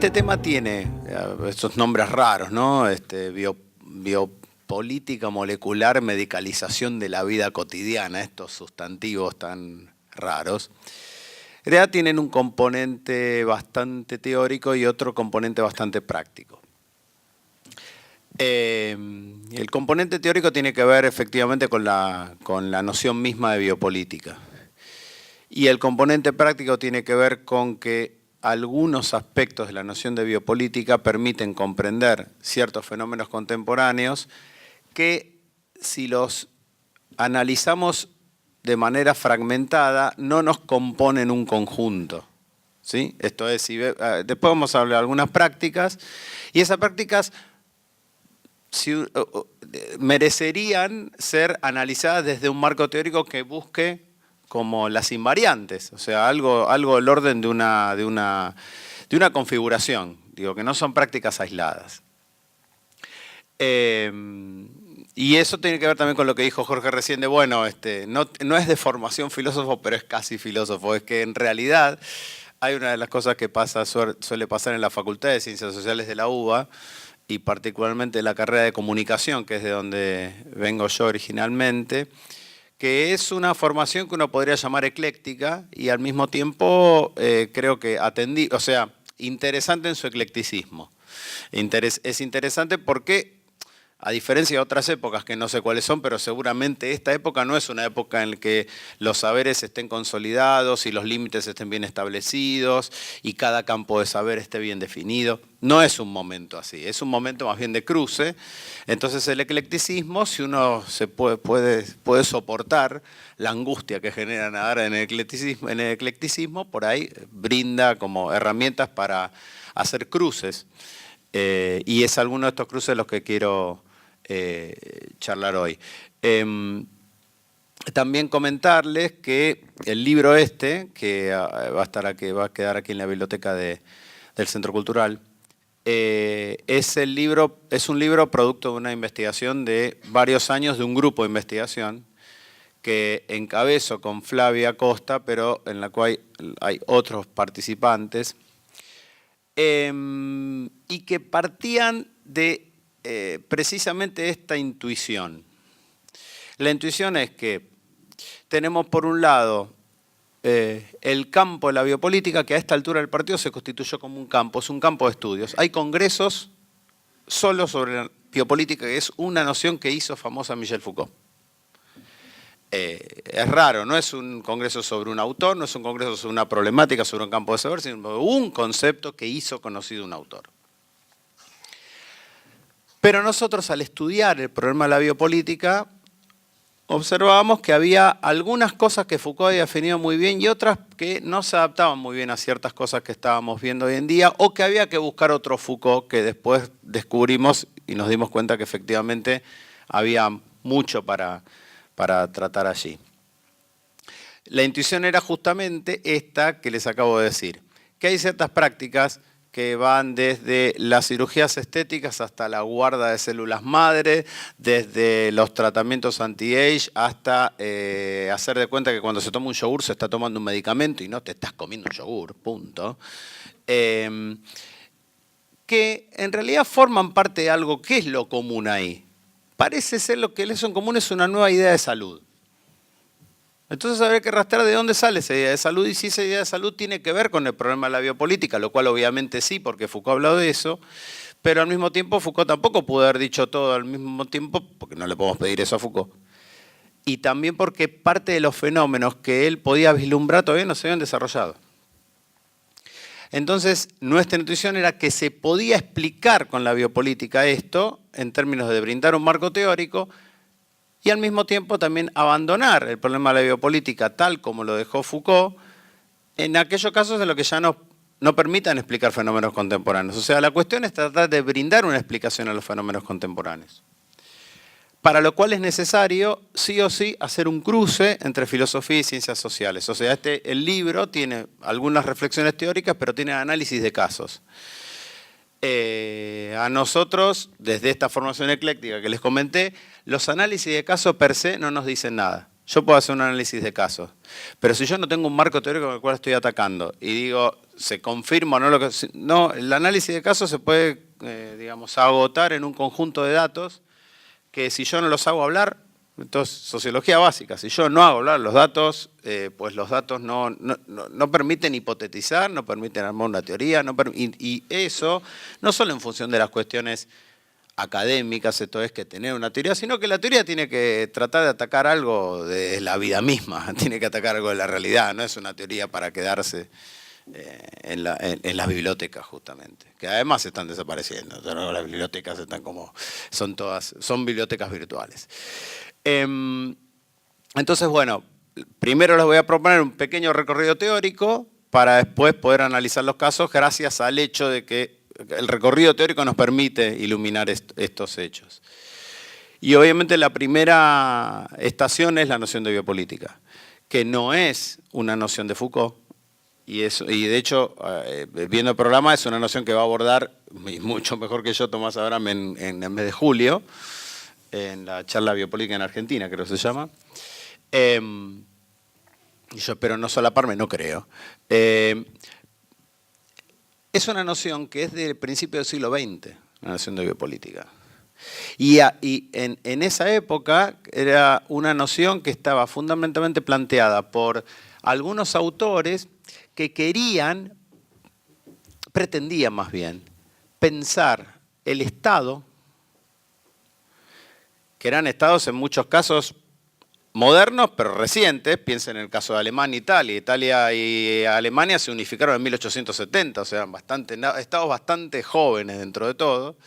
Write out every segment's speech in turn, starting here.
Este tema tiene estos nombres raros, ¿no? Biopolítica molecular, medicalización de la vida cotidiana, estos sustantivos tan raros. En realidad tienen un componente bastante teórico y otro componente bastante práctico. El componente teórico tiene que ver efectivamente con la noción misma de biopolítica. Y el componente práctico tiene que ver con que algunos aspectos de la noción de biopolítica permiten comprender ciertos fenómenos contemporáneos que, si los analizamos de manera fragmentada, no nos componen un conjunto, ¿sí? Esto es, después vamos a hablar de algunas prácticas, y esas prácticas merecerían ser analizadas desde un marco teórico que busque como las invariantes, o sea, algo del orden de una configuración, digo, que no son prácticas aisladas. Y eso tiene que ver también con lo que dijo Jorge recién de, bueno, no es de formación filósofo, pero es casi filósofo, es que en realidad hay una de las cosas que suele pasar en la Facultad de Ciencias Sociales de la UBA, y particularmente en la carrera de comunicación, que es de donde vengo yo originalmente, que es una formación que uno podría llamar ecléctica y al mismo tiempo creo que interesante en su eclecticismo. Es interesante porque, a diferencia de otras épocas que no sé cuáles son, pero seguramente esta época no es una época en la que los saberes estén consolidados y los límites estén bien establecidos y cada campo de saber esté bien definido. No es un momento así, es un momento más bien de cruce. Entonces el eclecticismo, si uno puede soportar la angustia que genera nadar en el eclecticismo, por ahí brinda como herramientas para hacer cruces. Y es alguno de estos cruces los que quiero charlar hoy. También comentarles que el libro que va a quedar aquí en la biblioteca del Centro Cultural, es un libro producto de una investigación de varios años de un grupo de investigación que encabezo con Flavia Costa, pero en la cual hay otros participantes, y que partían de precisamente esta intuición. La intuición es que tenemos por un lado el campo de la biopolítica, que a esta altura del partido se constituyó como un campo, es un campo de estudios. Hay congresos solo sobre la biopolítica, que es una noción que hizo famosa Michel Foucault. Es raro, no es un congreso sobre un autor, no es un congreso sobre una problemática, sobre un campo de saber, sino un concepto que hizo conocido un autor. Pero nosotros, al estudiar el problema de la biopolítica, observábamos que había algunas cosas que Foucault había definido muy bien y otras que no se adaptaban muy bien a ciertas cosas que estábamos viendo hoy en día, o que había que buscar otro Foucault, que después descubrimos y nos dimos cuenta que efectivamente había mucho para tratar allí. La intuición era justamente esta que les acabo de decir, que hay ciertas prácticas que van desde las cirugías estéticas hasta la guarda de células madre, desde los tratamientos anti-age hasta hacer de cuenta que cuando se toma un yogur se está tomando un medicamento y no te estás comiendo un yogur, punto. Que en realidad forman parte de algo. ¿Qué es lo común ahí? Parece ser lo que les son común es una nueva idea de salud. Entonces habría que rastrear de dónde sale esa idea de salud y si esa idea de salud tiene que ver con el problema de la biopolítica, lo cual obviamente sí, porque Foucault ha hablado de eso, pero al mismo tiempo Foucault tampoco pudo haber dicho todo al mismo tiempo, porque no le podemos pedir eso a Foucault. Y también porque parte de los fenómenos que él podía vislumbrar todavía no se habían desarrollado. Entonces, nuestra intuición era que se podía explicar con la biopolítica esto, en términos de brindar un marco teórico, y al mismo tiempo también abandonar el problema de la biopolítica tal como lo dejó Foucault, en aquellos casos en los que ya no permitan explicar fenómenos contemporáneos. O sea, la cuestión es tratar de brindar una explicación a los fenómenos contemporáneos. Para lo cual es necesario, sí o sí, hacer un cruce entre filosofía y ciencias sociales. O sea, el libro tiene algunas reflexiones teóricas, pero tiene análisis de casos. A nosotros, desde esta formación ecléctica que les comenté, los análisis de caso per se no nos dicen nada. Yo puedo hacer un análisis de casos, pero si yo no tengo un marco teórico con el cual estoy atacando y digo, se confirma o no lo que... No, el análisis de casos se puede, digamos, agotar en un conjunto de datos que si yo no los hago hablar, entonces, sociología básica, si yo no hago hablar los datos, pues los datos no permiten hipotetizar, no permiten armar una teoría, y eso no solo en función de las cuestiones académicas, esto es que tener una teoría, sino que la teoría tiene que tratar de atacar algo de la vida misma, tiene que atacar algo de la realidad, no es una teoría para quedarse en las bibliotecas justamente, que además están desapareciendo. Las bibliotecas están como, son bibliotecas virtuales. Entonces, bueno, primero les voy a proponer un pequeño recorrido teórico para después poder analizar los casos gracias al hecho de que el recorrido teórico nos permite iluminar estos hechos. Y obviamente la primera estación es la noción de biopolítica, que no es una noción de Foucault, y de hecho, viendo el programa, es una noción que va a abordar, y mucho mejor que yo, Tomás Abraham en el mes de julio, en la charla biopolítica en Argentina, creo que se llama. Y yo espero no solaparme, no creo. Es una noción que es del principio del siglo XX, la noción de biopolítica. Y en esa época era una noción que estaba fundamentalmente planteada por algunos autores que pretendían más bien, pensar el Estado, que eran estados en muchos casos modernos, pero recientes. Piensen en el caso de Alemania e Italia. Italia y Alemania se unificaron en 1870, o sea, estados bastante jóvenes dentro de todo,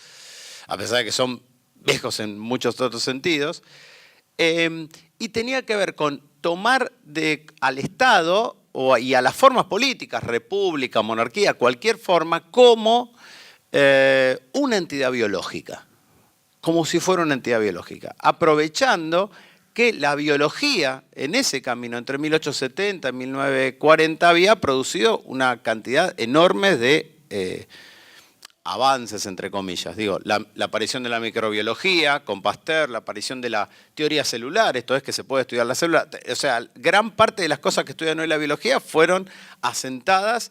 a pesar de que son viejos en muchos otros sentidos. Y tenía que ver con tomar al Estado y a las formas políticas, república, monarquía, cualquier forma, como una entidad biológica. Como si fuera una entidad biológica, aprovechando que la biología en ese camino entre 1870 y 1940 había producido una cantidad enorme de avances, entre comillas. Digo, la aparición de la microbiología con Pasteur, la aparición de la teoría celular, esto es que se puede estudiar la célula. O sea, gran parte de las cosas que estudian hoy la biología fueron asentadas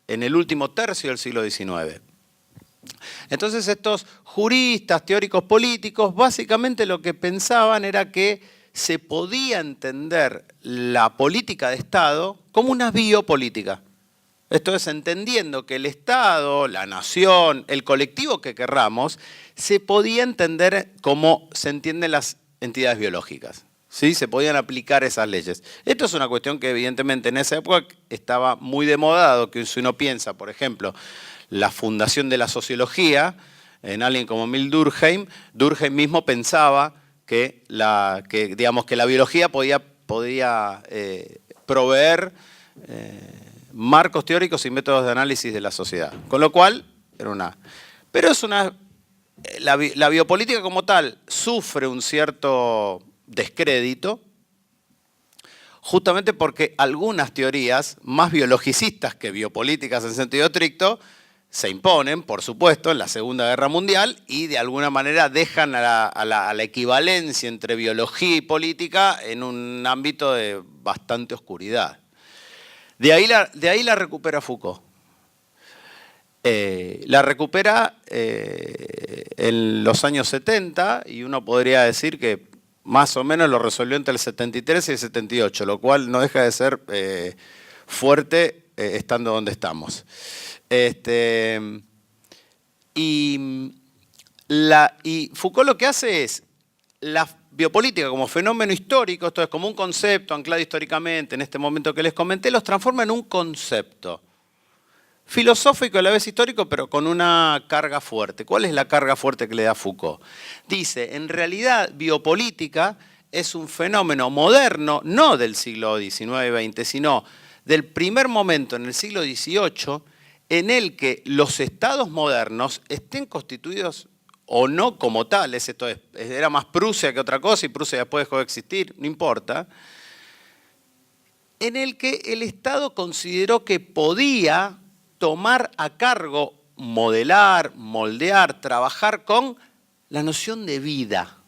en el último tercio del siglo XIX. Entonces estos juristas, teóricos políticos, básicamente lo que pensaban era que se podía entender la política de Estado como una biopolítica. Esto es, entendiendo que el Estado, la nación, el colectivo que querramos, se podía entender como se entienden las entidades biológicas. ¿Sí? Se podían aplicar esas leyes. Esto es una cuestión que evidentemente en esa época estaba muy demodado, que si uno piensa, por ejemplo, la fundación de la sociología, en alguien como Emil Durkheim mismo pensaba que la biología podía proveer marcos teóricos y métodos de análisis de la sociedad. Con lo cual, pero la biopolítica como tal sufre un cierto descrédito, justamente porque algunas teorías más biologicistas que biopolíticas en sentido estricto se imponen, por supuesto, en la Segunda Guerra Mundial y de alguna manera dejan a la equivalencia entre biología y política en un ámbito de bastante oscuridad. De ahí la recupera Foucault. La recupera en los años 70 y uno podría decir que más o menos lo resolvió entre el 73 y el 78, lo cual no deja de ser fuerte estando donde estamos. Y Foucault lo que hace es la biopolítica como fenómeno histórico, esto es como un concepto anclado históricamente en este momento que les comenté, los transforma en un concepto filosófico a la vez histórico, pero con una carga fuerte. ¿Cuál es la carga fuerte que le da Foucault? Dice, en realidad, biopolítica es un fenómeno moderno, no del siglo XIX y XX, sino del primer momento en el siglo XVIII, en el que los estados modernos estén constituidos o no como tales, esto era más Prusia que otra cosa y Prusia después dejó de existir, no importa, en el que el Estado consideró que podía tomar a cargo, modelar, moldear, trabajar con la noción de vida.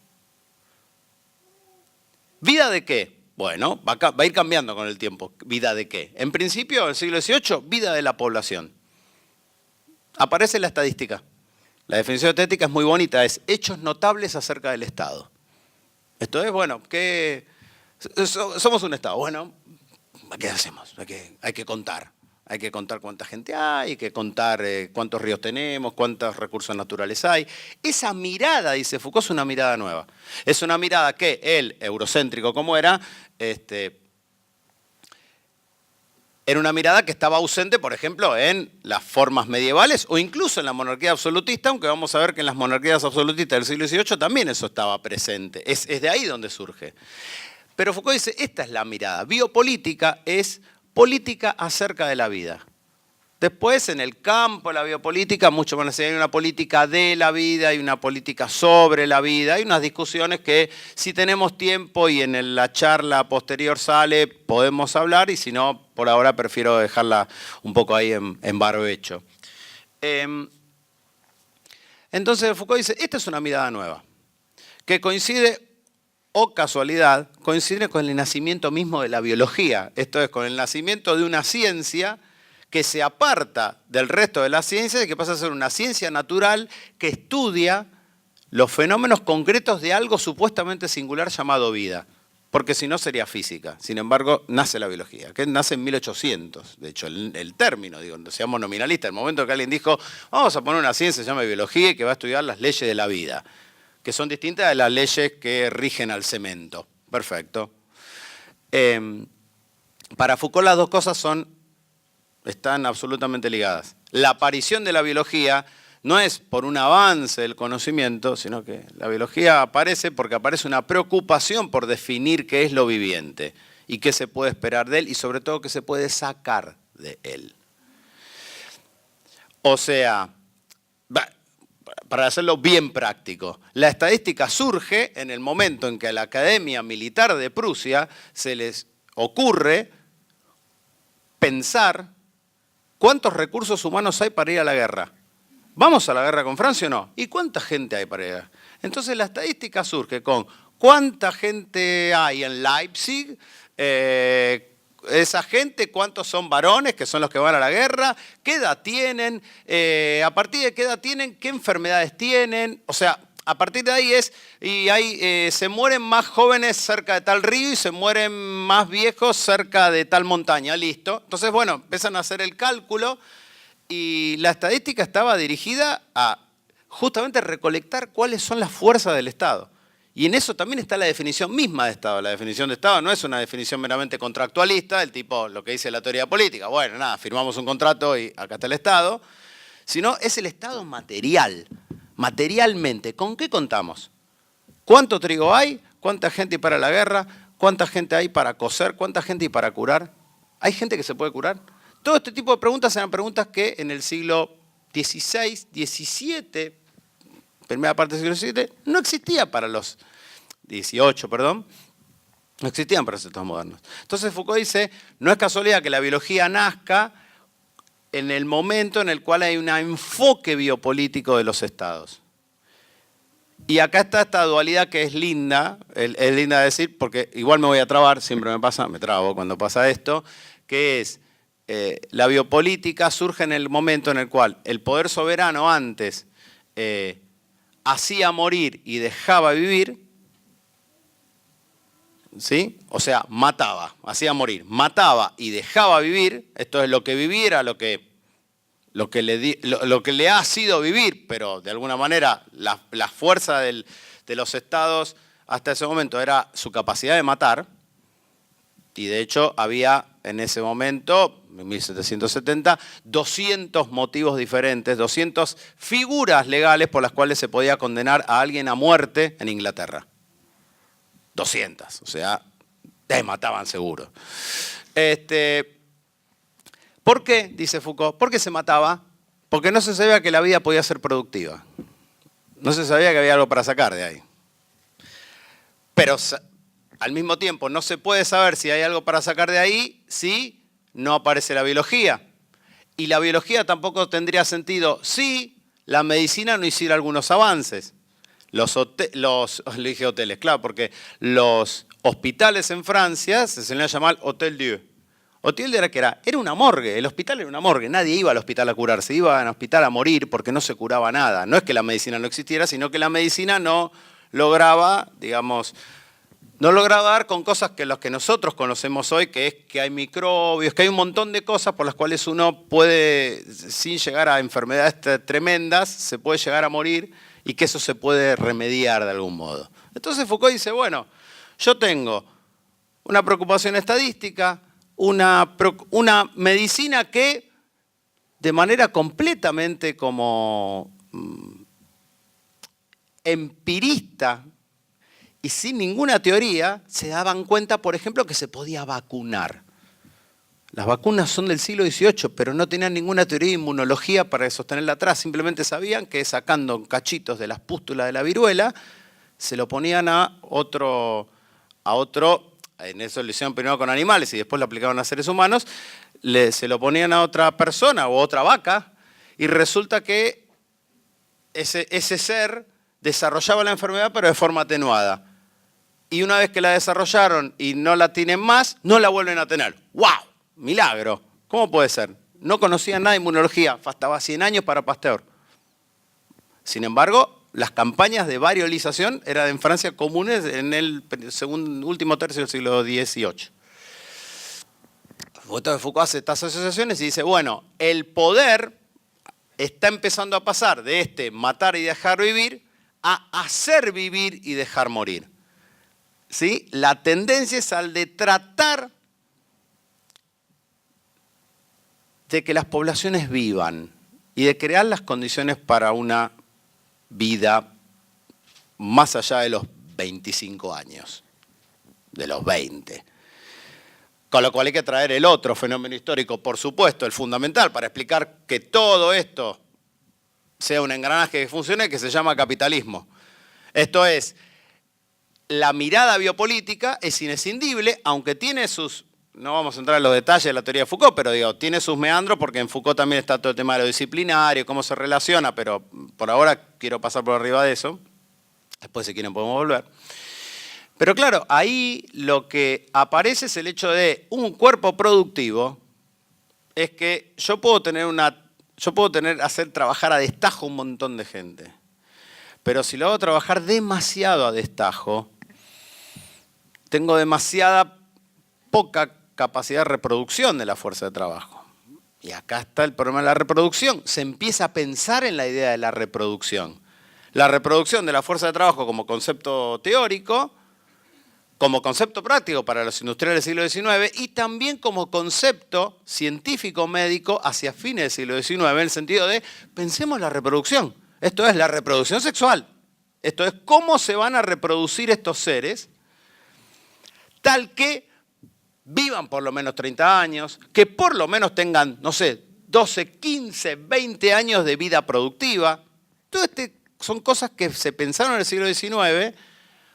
¿Vida de qué? Bueno, va a ir cambiando con el tiempo. ¿Vida de qué? En principio, en el siglo XVIII, vida de la población. Aparece la estadística. La definición de estética es muy bonita, es hechos notables acerca del Estado. Esto es, bueno, que somos un Estado. Bueno, ¿qué hacemos? Hay que contar. Hay que contar cuánta gente hay que contar cuántos ríos tenemos, cuántos recursos naturales hay. Esa mirada, dice Foucault, es una mirada nueva. Es una mirada que él, eurocéntrico como era una mirada que estaba ausente, por ejemplo, en las formas medievales o incluso en la monarquía absolutista, aunque vamos a ver que en las monarquías absolutistas del siglo XVIII también eso estaba presente. Es de ahí donde surge. Pero Foucault dice, esta es la mirada. Biopolítica es política acerca de la vida. Después, en el campo de la biopolítica, mucho van a decir, hay una política de la vida, hay una política sobre la vida, hay unas discusiones que si tenemos tiempo y en la charla posterior sale, podemos hablar, y si no, por ahora prefiero dejarla un poco ahí en barbecho. Entonces Foucault dice, esta es una mirada nueva, que coincide, o casualidad, coincide con el nacimiento mismo de la biología. Esto es, con el nacimiento de una ciencia que se aparta del resto de la ciencia y que pasa a ser una ciencia natural que estudia los fenómenos concretos de algo supuestamente singular llamado vida. Porque si no sería física. Sin embargo, nace la biología, que nace en 1800. De hecho, el término, digo, seamos nominalistas, el momento que alguien dijo, vamos a poner una ciencia que se llama biología y que va a estudiar las leyes de la vida, que son distintas de las leyes que rigen al cemento. Perfecto. Para Foucault las dos cosas están absolutamente ligadas. La aparición de la biología no es por un avance del conocimiento, sino que la biología aparece porque aparece una preocupación por definir qué es lo viviente y qué se puede esperar de él y sobre todo qué se puede sacar de él. O sea, para hacerlo bien práctico, la estadística surge en el momento en que a la Academia Militar de Prusia se les ocurre pensar cuántos recursos humanos hay para ir a la guerra. ¿Vamos a la guerra con Francia o no? ¿Y cuánta gente hay para ir? Entonces la estadística surge con cuánta gente hay en Leipzig, esa gente, cuántos son varones, que son los que van a la guerra, qué edad tienen, a partir de qué edad tienen, qué enfermedades tienen, o sea, a partir de ahí se mueren más jóvenes cerca de tal río y se mueren más viejos cerca de tal montaña, listo. Entonces, bueno, empiezan a hacer el cálculo y la estadística estaba dirigida a justamente recolectar cuáles son las fuerzas del Estado. Y en eso también está la definición misma de Estado. La definición de Estado no es una definición meramente contractualista, del tipo lo que dice la teoría política. Bueno, nada, firmamos un contrato y acá está el Estado. Sino es el Estado material. Materialmente, ¿con qué contamos? ¿Cuánto trigo hay? ¿Cuánta gente hay para la guerra? ¿Cuánta gente hay para coser? ¿Cuánta gente hay para curar? ¿Hay gente que se puede curar? Todo este tipo de preguntas eran preguntas que en el siglo XVI, XVII, primera parte del siglo XVII, no existía para los XVIII, perdón, no existían para los estados modernos. Entonces Foucault dice, no es casualidad que la biología nazca en el momento en el cual hay un enfoque biopolítico de los estados. Y acá está esta dualidad que es linda decir, porque igual me voy a trabar, siempre me trabo cuando pasa esto, que es la biopolítica surge en el momento en el cual el poder soberano antes hacía morir y dejaba vivir, ¿sí? O sea, mataba, hacía morir, mataba y dejaba vivir, esto es lo que viviera, lo que le ha sido vivir, pero de alguna manera la fuerza de los estados hasta ese momento era su capacidad de matar, y de hecho había en ese momento, en 1770, 200 motivos diferentes, 200 figuras legales por las cuales se podía condenar a alguien a muerte en Inglaterra. 200, o sea, te mataban seguro. ¿Por qué? Dice Foucault. ¿Por qué se mataba? Porque no se sabía que la vida podía ser productiva. No se sabía que había algo para sacar de ahí. Pero al mismo tiempo no se puede saber si hay algo para sacar de ahí si no aparece la biología. Y la biología tampoco tendría sentido si la medicina no hiciera algunos avances. le dije hoteles, claro, porque los hospitales en Francia se solían llamar Hôtel Dieu. Hôtel Dieu era una morgue, el hospital era una morgue, nadie iba al hospital a curarse, iba al hospital a morir porque no se curaba nada. No es que la medicina no existiera, sino que la medicina no lograba, digamos, no lograba dar con cosas que las que nosotros conocemos hoy, que es que hay microbios, que hay un montón de cosas por las cuales uno puede, sin llegar a enfermedades tremendas, se puede llegar a morir y que eso se puede remediar de algún modo. Entonces Foucault dice, bueno, yo tengo una preocupación estadística, una medicina que de manera completamente como empirista y sin ninguna teoría, se daban cuenta, por ejemplo, que se podía vacunar. Las vacunas son del siglo XVIII, pero no tenían ninguna teoría de inmunología para sostenerla atrás. Simplemente sabían que sacando cachitos de las pústulas de la viruela, se lo ponían a otro, en eso lo hicieron primero con animales y después lo aplicaron a seres humanos, se lo ponían a otra persona o otra vaca, y resulta que ese ser desarrollaba la enfermedad, pero de forma atenuada. Y una vez que la desarrollaron y no la tienen más, no la vuelven a tener. ¡Wow! Milagro. ¿Cómo puede ser? No conocían nada de inmunología, faltaba 100 años para Pasteur. Sin embargo, las campañas de variolización eran en Francia comunes en el último tercio del siglo XVIII. Entonces Foucault hace estas asociaciones y dice, bueno, el poder está empezando a pasar de matar y dejar vivir a hacer vivir y dejar morir. ¿Sí? La tendencia es al de tratar de que las poblaciones vivan y de crear las condiciones para una vida más allá de los 25 años, de los 20. Con lo cual hay que traer el otro fenómeno histórico, por supuesto, el fundamental, para explicar que todo esto sea un engranaje que funcione, que se llama capitalismo. Esto es, la mirada biopolítica es inescindible, aunque tiene sus, no vamos a entrar en los detalles de la teoría de Foucault, pero digo, tiene sus meandros porque en Foucault también está todo el tema de lo disciplinario, cómo se relaciona, pero por ahora quiero pasar por arriba de eso. Después, si quieren, podemos volver. Pero claro, ahí lo que aparece es el hecho de un cuerpo productivo, es que yo puedo hacer trabajar a destajo un montón de gente. Pero si lo hago trabajar demasiado a destajo, tengo demasiada poca capacidad de reproducción de la fuerza de trabajo. Y acá está el problema de la reproducción. Se empieza a pensar en la idea de la reproducción. La reproducción de la fuerza de trabajo como concepto teórico, como concepto práctico para los industriales del siglo XIX y también como concepto científico-médico hacia fines del siglo XIX, en el sentido de pensemos la reproducción. Esto es la reproducción sexual. Esto es cómo se van a reproducir estos seres tal que vivan por lo menos 30 años, que por lo menos tengan, no sé, 12, 15, 20 años de vida productiva. Todo son cosas que se pensaron en el siglo XIX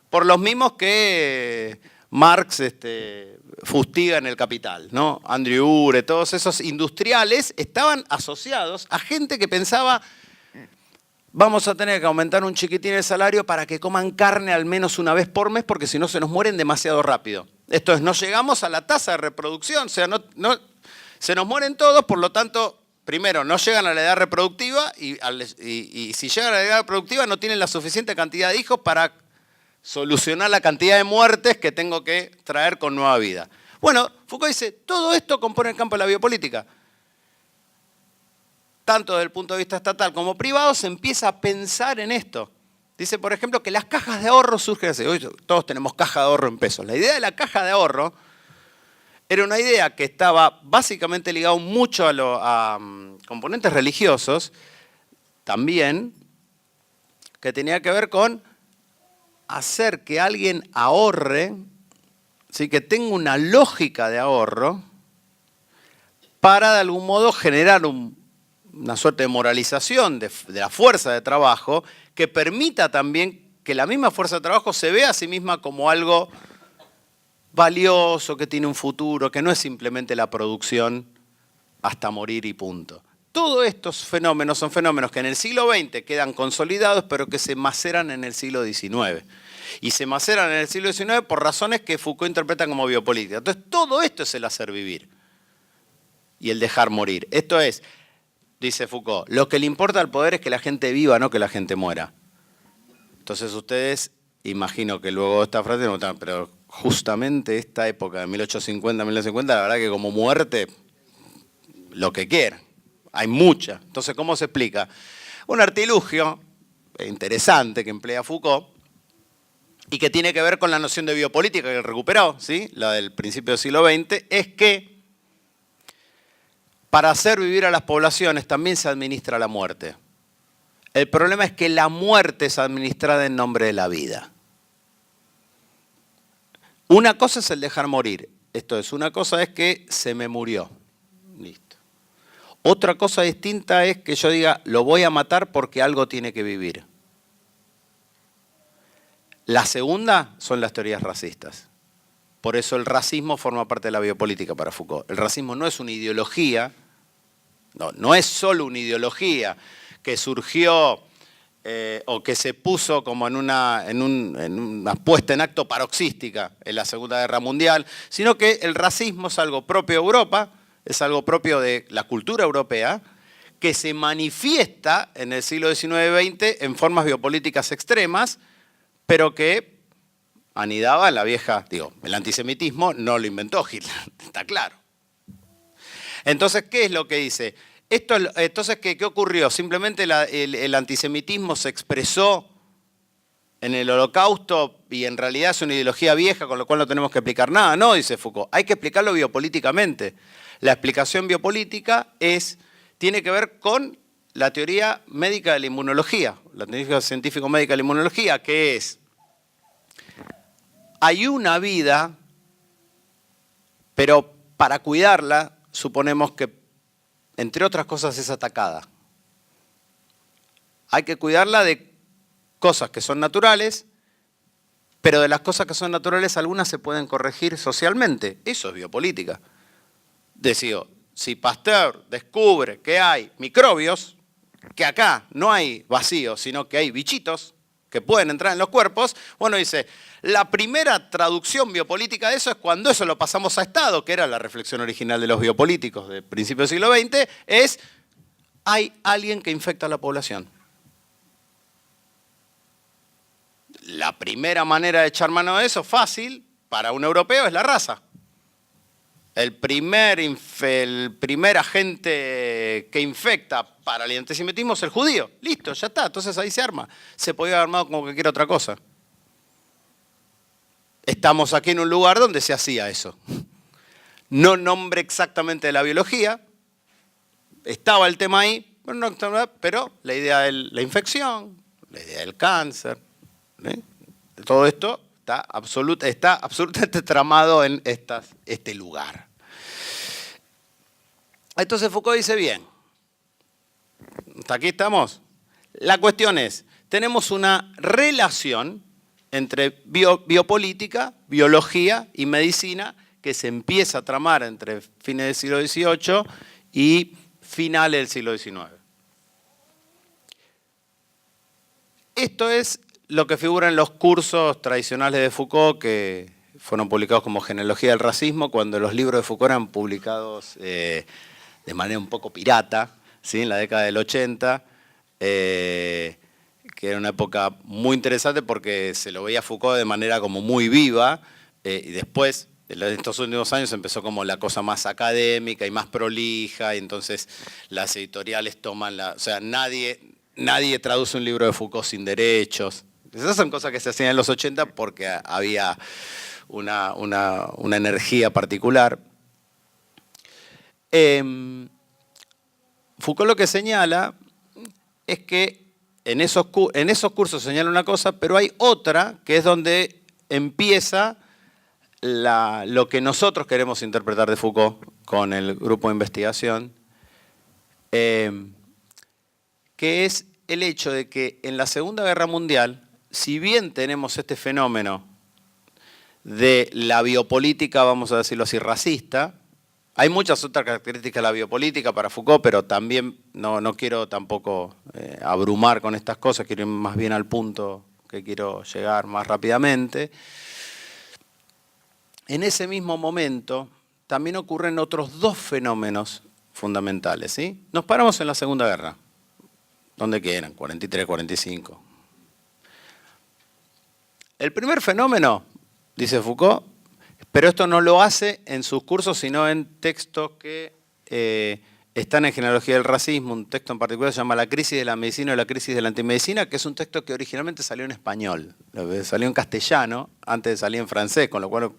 por los mismos que Marx fustiga en El Capital, ¿no? Andrew Ure, todos esos industriales estaban asociados a gente que pensaba vamos a tener que aumentar un chiquitín el salario para que coman carne al menos una vez por mes porque si no se nos mueren demasiado rápido. Esto es, no llegamos a la tasa de reproducción, o sea, se nos mueren todos, por lo tanto, primero, no llegan a la edad reproductiva y si llegan a la edad reproductiva no tienen la suficiente cantidad de hijos para solucionar la cantidad de muertes que tengo que traer con nueva vida. Bueno, Foucault dice, todo esto compone el campo de la biopolítica. Tanto desde el punto de vista estatal como privado, se empieza a pensar en esto. Dice, por ejemplo, que las cajas de ahorro surgen así. Hoy todos tenemos caja de ahorro en pesos. La idea de la caja de ahorro era una idea que estaba básicamente ligada mucho a componentes religiosos, también, que tenía que ver con hacer que alguien ahorre, ¿sí? Que tenga una lógica de ahorro, para de algún modo generar una suerte de moralización de la fuerza de trabajo que permita también que la misma fuerza de trabajo se vea a sí misma como algo valioso, que tiene un futuro, que no es simplemente la producción hasta morir y punto. todos estos fenómenos son fenómenos que en el siglo XX quedan consolidados, pero que se maceran en el siglo XIX. Y se maceran en el siglo XIX por razones que Foucault interpreta como biopolítica. Entonces, todo esto es el hacer vivir y el dejar morir. Esto es, dice Foucault, lo que le importa al poder es que la gente viva, no que la gente muera. Entonces ustedes, imagino que luego de esta frase, pero justamente esta época de 1850, 1950, la verdad que como muerte, lo que quieran. Hay mucha. Entonces, ¿cómo se explica? Un artilugio interesante que emplea Foucault y que tiene que ver con la noción de biopolítica que él recuperó, ¿sí? La del principio del siglo XX, es que para hacer vivir a las poblaciones también se administra la muerte. El problema es que la muerte es administrada en nombre de la vida. Una cosa es el dejar morir. Esto es, una cosa es que se me murió. Listo. Otra cosa distinta es que yo diga, lo voy a matar porque algo tiene que vivir. La segunda son las teorías racistas. Por eso el racismo forma parte de la biopolítica para Foucault. El racismo no es una ideología, no es solo una ideología que surgió o que se puso como en una puesta en acto paroxística en la Segunda Guerra Mundial, sino que el racismo es algo propio de Europa, es algo propio de la cultura europea, que se manifiesta en el siglo XIX-XX en formas biopolíticas extremas, pero que anidaba en la vieja, el antisemitismo no lo inventó Hitler, está claro. Entonces, ¿qué es lo que dice? Entonces, ¿qué ocurrió? Simplemente el antisemitismo se expresó en el Holocausto y en realidad es una ideología vieja con lo cual no tenemos que explicar nada. No, dice Foucault, hay que explicarlo biopolíticamente. La explicación biopolítica tiene que ver con la teoría médica de la inmunología, la teoría científico-médica de la inmunología, que es, hay una vida, pero para cuidarla suponemos que entre otras cosas es atacada. Hay que cuidarla de cosas que son naturales, pero de las cosas que son naturales algunas se pueden corregir socialmente. Eso es biopolítica. Decía, si Pasteur descubre que hay microbios, que acá no hay vacíos, sino que hay bichitos que pueden entrar en los cuerpos, bueno, dice, la primera traducción biopolítica de eso es cuando eso lo pasamos a Estado, que era la reflexión original de los biopolíticos del principio del siglo XX, es, hay alguien que infecta a la población. La primera manera de echar mano de eso, fácil, para un europeo, es la raza. El primer agente que infecta para el antisemitismo es el judío. Listo, ya está, entonces ahí se arma. Se podía haber armado como cualquier otra cosa. Estamos aquí en un lugar donde se hacía eso. No nombre exactamente de la biología, estaba el tema ahí, pero la idea de la infección, la idea del cáncer, todo esto está absolutamente tramado en este lugar. Entonces Foucault dice, bien, hasta aquí estamos. La cuestión es, tenemos una relación entre biopolítica, biología y medicina que se empieza a tramar entre fines del siglo XVIII y finales del siglo XIX. Esto es lo que figura en los cursos tradicionales de Foucault que fueron publicados como Genealogía del Racismo, cuando los libros de Foucault eran publicados de manera un poco pirata, ¿sí? En la década del 80, que era una época muy interesante porque se lo veía Foucault de manera como muy viva, y después, en estos últimos años, empezó como la cosa más académica y más prolija, y entonces las editoriales toman o sea, nadie traduce un libro de Foucault sin derechos. Esas son cosas que se hacían en los 80 porque había una energía particular. Foucault lo que señala es que en esos cursos señala una cosa, pero hay otra que es donde empieza lo que nosotros queremos interpretar de Foucault con el grupo de investigación, que es el hecho de que en la Segunda Guerra Mundial, si bien tenemos este fenómeno de la biopolítica, vamos a decirlo así, racista, Hay muchas otras características de la biopolítica para Foucault, pero también no quiero tampoco abrumar con estas cosas, quiero ir más bien al punto que quiero llegar más rápidamente. En ese mismo momento también ocurren otros dos fenómenos fundamentales, ¿sí? Nos paramos en la Segunda Guerra. ¿Dónde quedan? 43, 45. El primer fenómeno, dice Foucault, pero esto no lo hace en sus cursos, sino en textos que están en Genealogía del Racismo, un texto en particular se llama La crisis de la medicina o la crisis de la antimedicina, que es un texto que originalmente salió en español, salió en castellano, antes de salir en francés, con lo cual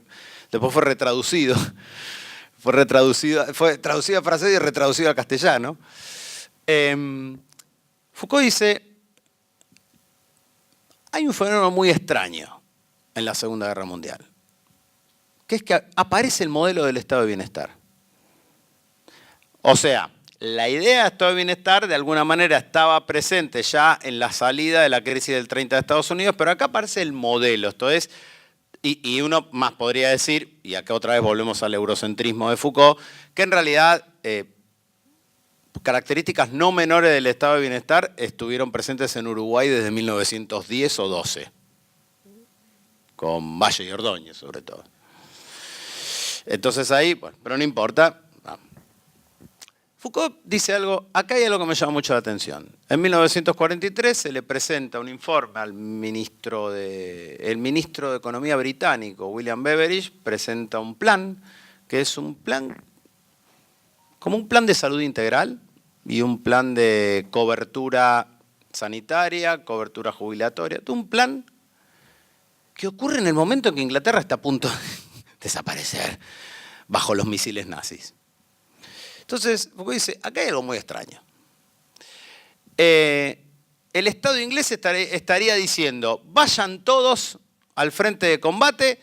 después fue retraducido. Fue traducido a francés y retraducido a castellano. Foucault dice, hay un fenómeno muy extraño en la Segunda Guerra Mundial, que es que aparece el modelo del estado de bienestar. O sea, la idea de estado de bienestar de alguna manera estaba presente ya en la salida de la crisis del 30 de Estados Unidos, pero acá aparece el modelo, esto es, y uno más podría decir, y acá otra vez volvemos al eurocentrismo de Foucault, que en realidad características no menores del estado de bienestar estuvieron presentes en Uruguay desde 1910 o 12, con Valle y Ordóñez sobre todo. Entonces ahí, bueno, pero no importa. Foucault dice algo, acá hay algo que me llama mucho la atención. En 1943 se le presenta un informe al ministro de Economía británico, William Beveridge, presenta un plan, que es un plan, como un plan de salud integral y un plan de cobertura sanitaria, cobertura jubilatoria, un plan que ocurre en el momento en que Inglaterra está a punto de desaparecer bajo los misiles nazis. Entonces, Foucault dice, acá hay algo muy extraño. El Estado inglés estaría diciendo, vayan todos al frente de combate,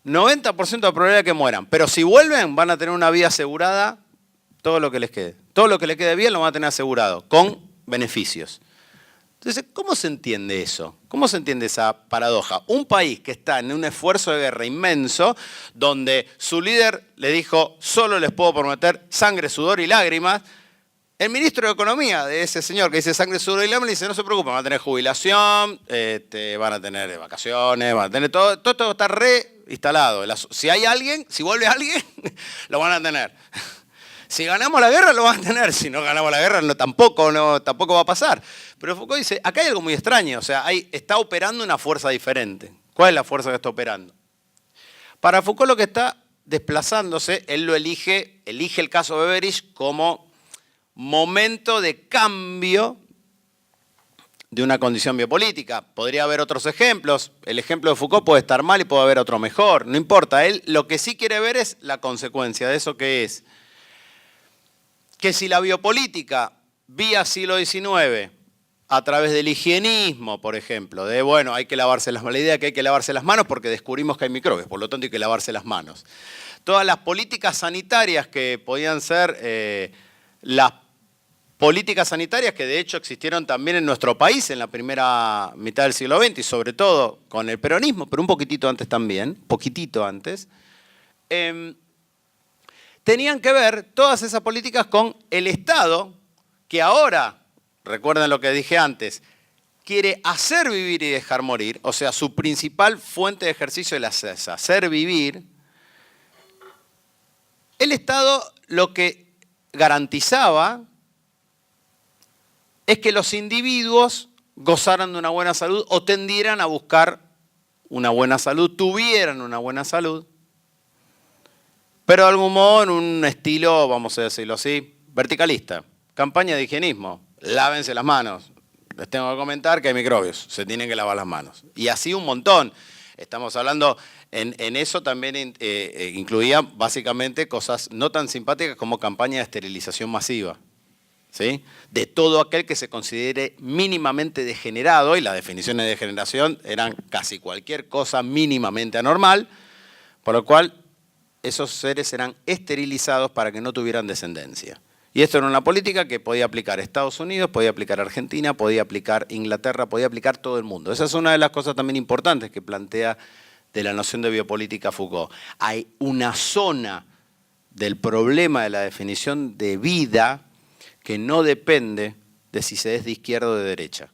90% de probabilidad de que mueran, pero si vuelven van a tener una vida asegurada, todo lo que les quede. Todo lo que les quede bien lo van a tener asegurado, con beneficios. Entonces, ¿cómo se entiende eso? ¿Cómo se entiende esa paradoja? Un país que está en un esfuerzo de guerra inmenso, donde su líder le dijo, solo les puedo prometer sangre, sudor y lágrimas. El ministro de Economía de ese señor que dice sangre, sudor y lágrimas, dice, no se preocupen, van a tener jubilación, van a tener vacaciones, van a tener todo esto está reinstalado. Si hay alguien, si vuelve alguien, lo van a tener. Si ganamos la guerra, lo van a tener. Si no ganamos la guerra, tampoco va a pasar. Pero Foucault dice, acá hay algo muy extraño. O sea, está operando una fuerza diferente. ¿Cuál es la fuerza que está operando? Para Foucault lo que está desplazándose, él lo elige el caso de Beveridge como momento de cambio de una condición biopolítica. Podría haber otros ejemplos. El ejemplo de Foucault puede estar mal y puede haber otro mejor. No importa. Él lo que sí quiere ver es la consecuencia de eso que es. Que si la biopolítica vía siglo XIX, a través del higienismo, por ejemplo, de bueno, hay que lavarse las manos, la idea de que hay que lavarse las manos porque descubrimos que hay microbios, por lo tanto hay que lavarse las manos. Todas las políticas sanitarias que podían ser las políticas sanitarias que de hecho existieron también en nuestro país en la primera mitad del siglo XX y sobre todo con el peronismo, pero un poquitito antes también, poquitito antes, tenían que ver todas esas políticas con el Estado, que ahora, recuerden lo que dije antes, quiere hacer vivir y dejar morir, o sea, su principal fuente de ejercicio es hacer vivir. El Estado lo que garantizaba es que los individuos gozaran de una buena salud o tendieran a buscar una buena salud, tuvieran una buena salud, pero de algún modo en un estilo, vamos a decirlo así, verticalista. Campaña de higienismo. Lávense las manos. Les tengo que comentar que hay microbios. Se tienen que lavar las manos. Y así un montón. Estamos hablando, en eso también incluía básicamente cosas no tan simpáticas como campaña de esterilización masiva. ¿Sí? De todo aquel que se considere mínimamente degenerado, y las definiciones de degeneración eran casi cualquier cosa mínimamente anormal, por lo cual esos seres eran esterilizados para que no tuvieran descendencia. Y esto era una política que podía aplicar Estados Unidos, podía aplicar Argentina, podía aplicar Inglaterra, podía aplicar todo el mundo. Esa es una de las cosas también importantes que plantea de la noción de biopolítica Foucault. Hay una zona del problema de la definición de vida que no depende de si se es de izquierda o de derecha.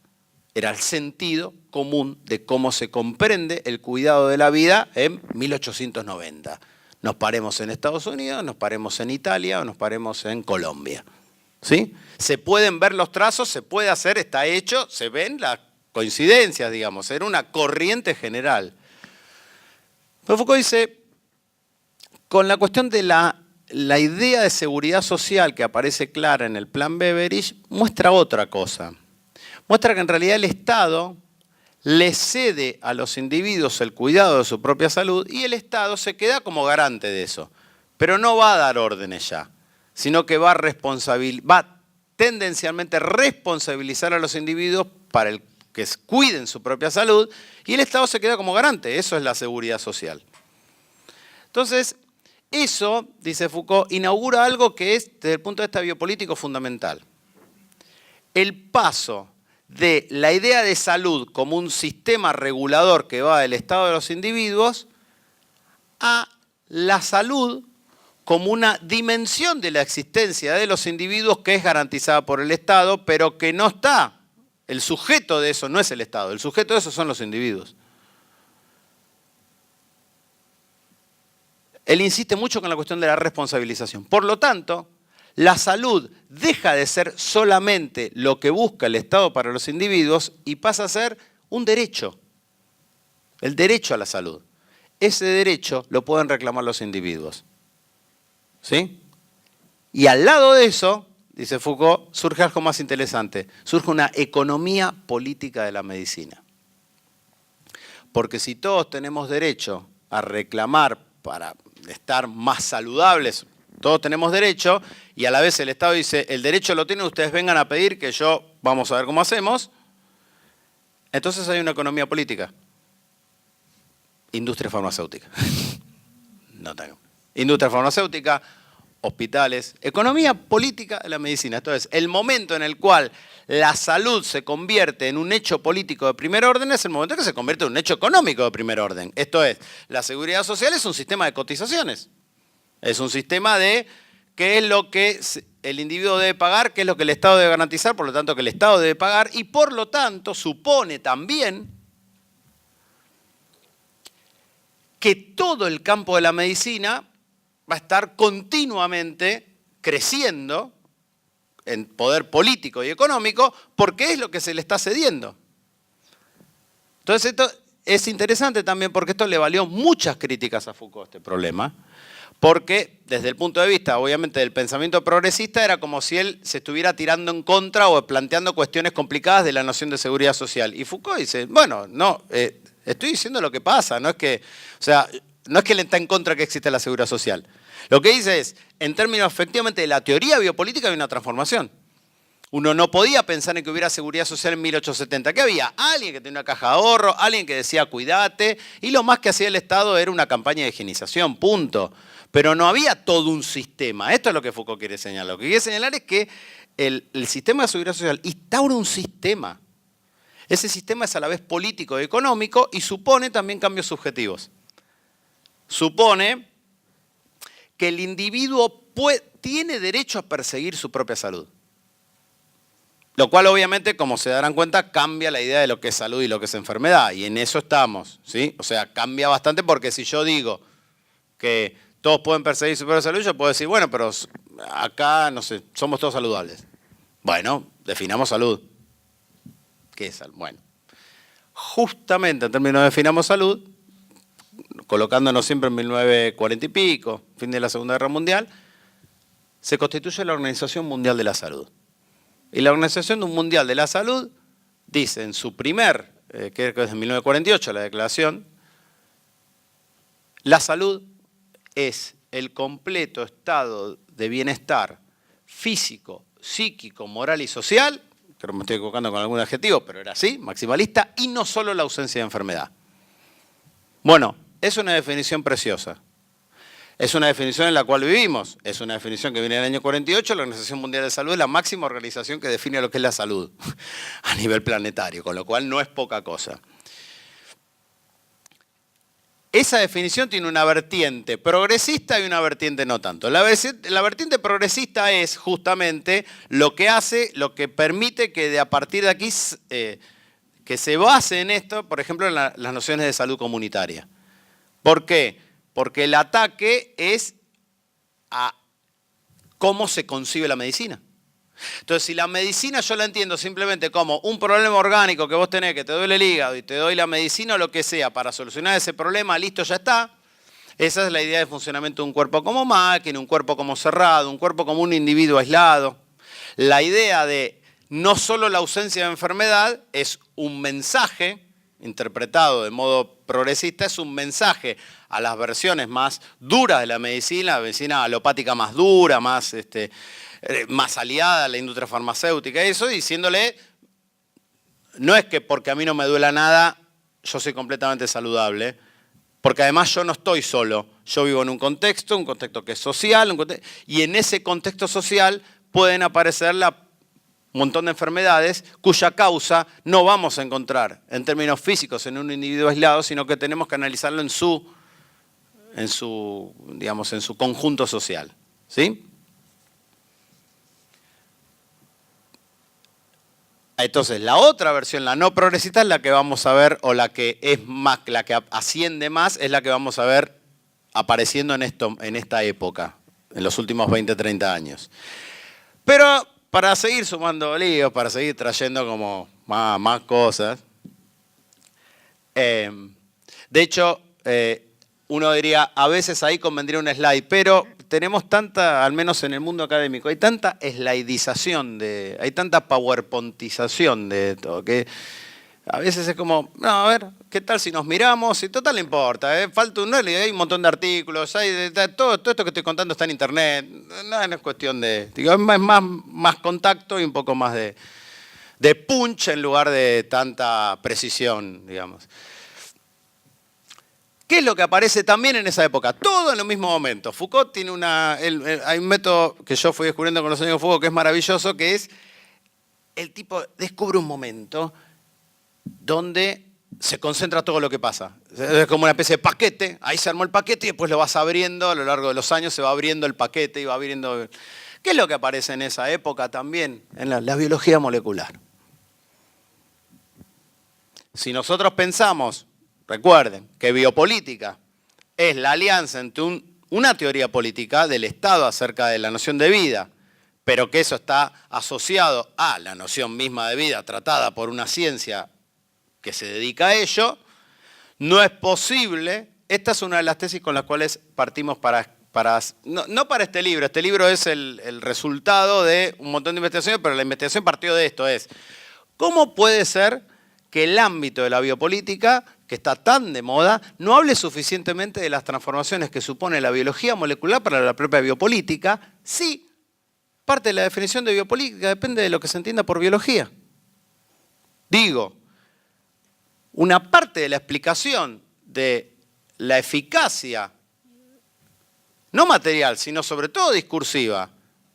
Era el sentido común de cómo se comprende el cuidado de la vida en 1890. Nos paremos en Estados Unidos, nos paremos en Italia o nos paremos en Colombia. ¿Sí? Se pueden ver los trazos, se puede hacer, está hecho, se ven las coincidencias, digamos, era una corriente general. Pero Foucault dice, con la cuestión de la idea de seguridad social que aparece clara en el plan Beveridge, muestra otra cosa. Muestra que en realidad el Estado le cede a los individuos el cuidado de su propia salud y el Estado se queda como garante de eso. Pero no va a dar órdenes ya, sino que va tendencialmente responsabilizar a los individuos para que cuiden su propia salud y el Estado se queda como garante. Eso es la seguridad social. Entonces, eso, dice Foucault, inaugura algo que es, desde el punto de vista biopolítico, fundamental. El paso de la idea de salud como un sistema regulador que va del estado de los individuos a la salud como una dimensión de la existencia de los individuos que es garantizada por el Estado, pero que no está. El sujeto de eso no es el Estado, el sujeto de eso son los individuos. Él insiste mucho con la cuestión de la responsabilización. Por lo tanto, la salud deja de ser solamente lo que busca el Estado para los individuos y pasa a ser un derecho. El derecho a la salud. Ese derecho lo pueden reclamar los individuos. ¿Sí? Y al lado de eso, dice Foucault, surge algo más interesante. Surge una economía política de la medicina. Porque si todos tenemos derecho a reclamar para estar más saludables, todos tenemos derecho, y a la vez el Estado dice, el derecho lo tienen, ustedes vengan a pedir que vamos a ver cómo hacemos. Entonces hay una economía política. Industria farmacéutica. No tengo. Industria farmacéutica, hospitales, economía política de la medicina. Entonces, el momento en el cual la salud se convierte en un hecho político de primer orden es el momento en que se convierte en un hecho económico de primer orden. Esto es, la seguridad social es un sistema de cotizaciones. Es un sistema de qué es lo que el individuo debe pagar, qué es lo que el Estado debe garantizar, por lo tanto que el Estado debe pagar y por lo tanto supone también que todo el campo de la medicina va a estar continuamente creciendo en poder político y económico porque es lo que se le está cediendo. Entonces esto es interesante también porque esto le valió muchas críticas a Foucault, este problema. Porque desde el punto de vista, obviamente, del pensamiento progresista, era como si él se estuviera tirando en contra o planteando cuestiones complicadas de la noción de seguridad social. Y Foucault dice, bueno, no, estoy diciendo lo que pasa, no es que él está en contra de que exista la seguridad social. Lo que dice es, en términos efectivamente de la teoría biopolítica, hay una transformación. Uno no podía pensar en que hubiera seguridad social en 1870. ¿Qué había? Alguien que tenía una caja de ahorro, alguien que decía cuídate, y lo más que hacía el Estado era una campaña de higienización, punto. Pero no había todo un sistema. Esto es lo que Foucault quiere señalar. Lo que quiere señalar es que el sistema de seguridad social instaura un sistema. Ese sistema es a la vez político y económico y supone también cambios subjetivos. Supone que el individuo tiene derecho a perseguir su propia salud. Lo cual obviamente, como se darán cuenta, cambia la idea de lo que es salud y lo que es enfermedad. Y en eso estamos, ¿sí? O sea, cambia bastante porque si yo digo que todos pueden perseguir su propia salud, yo puedo decir, bueno, pero acá, no sé, somos todos saludables. Bueno, definamos salud. ¿Qué es salud? Bueno, justamente en términos de definamos salud, colocándonos siempre en 1940 y pico, fin de la Segunda Guerra Mundial, se constituye la Organización Mundial de la Salud. Y la Organización Mundial de la Salud dice en su primer, que es de 1948, la declaración, la salud es el completo estado de bienestar físico, psíquico, moral y social, creo que me estoy equivocando con algún adjetivo, pero era así, maximalista, y no solo la ausencia de enfermedad. Bueno, es una definición preciosa. Es una definición en la cual vivimos. Es una definición que viene del año 48. La Organización Mundial de Salud es la máxima organización que define lo que es la salud a nivel planetario, con lo cual no es poca cosa. esa definición tiene una vertiente progresista y una vertiente no tanto. La vertiente progresista es justamente lo que hace, lo que permite que a partir de aquí que se base en esto, por ejemplo, en las nociones de salud comunitaria. ¿Por qué? Porque el ataque es a cómo se concibe la medicina. Entonces, si la medicina yo la entiendo simplemente como un problema orgánico que vos tenés, que te duele el hígado y te doy la medicina o lo que sea para solucionar ese problema, listo, ya está. Esa es la idea de funcionamiento de un cuerpo como máquina, un cuerpo como cerrado, un cuerpo como un individuo aislado. La idea de no solo la ausencia de enfermedad es un mensaje interpretado de modo progresista, es un mensaje a las versiones más duras de la medicina alopática más dura, más aliada a la industria farmacéutica, eso, diciéndole, no es que porque a mí no me duela nada, yo soy completamente saludable, porque además yo no estoy solo, yo vivo en un contexto que es social, y en ese contexto social pueden aparecer un montón de enfermedades cuya causa no vamos a encontrar en términos físicos en un individuo aislado, sino que tenemos que analizarlo en su conjunto social. ¿Sí? Entonces, la otra versión, la no progresista, es la que vamos a ver, o la que asciende más, es la que vamos a ver apareciendo en esta época, en los últimos 20, 30 años. Pero para seguir sumando líos, para seguir trayendo como más cosas, de hecho, uno diría, a veces ahí convendría un slide, pero tenemos tanta, al menos en el mundo académico, hay tanta slidización, hay tanta powerpointización de todo, que a veces es como, no, a ver, ¿qué tal si nos miramos? Y total no importa, falta hay un montón de artículos, todo esto que estoy contando está en internet, no es cuestión de, es más contacto y un poco más de punch en lugar de tanta precisión, digamos. ¿Qué es lo que aparece también en esa época? Todo en el mismo momento. Foucault tiene hay un método que yo fui descubriendo con los años de Foucault que es maravilloso, que es el tipo descubre un momento donde se concentra todo lo que pasa. Es como una especie de paquete, ahí se armó el paquete y después lo vas abriendo, a lo largo de los años se va abriendo el paquete y va abriendo... ¿Qué es lo que aparece en esa época también? En la biología molecular. Si nosotros pensamos... Recuerden que biopolítica es la alianza entre una teoría política del Estado acerca de la noción de vida, pero que eso está asociado a la noción misma de vida tratada por una ciencia que se dedica a ello. No es posible, esta es una de las tesis con las cuales partimos no para este libro es el resultado de un montón de investigaciones, pero la investigación partió de esto, ¿cómo puede ser que el ámbito de la biopolítica, que está tan de moda, no hable suficientemente de las transformaciones que supone la biología molecular para la propia biopolítica? Sí, parte de la definición de biopolítica depende de lo que se entienda por biología. Digo, una parte de la explicación de la eficacia, no material, sino sobre todo discursiva,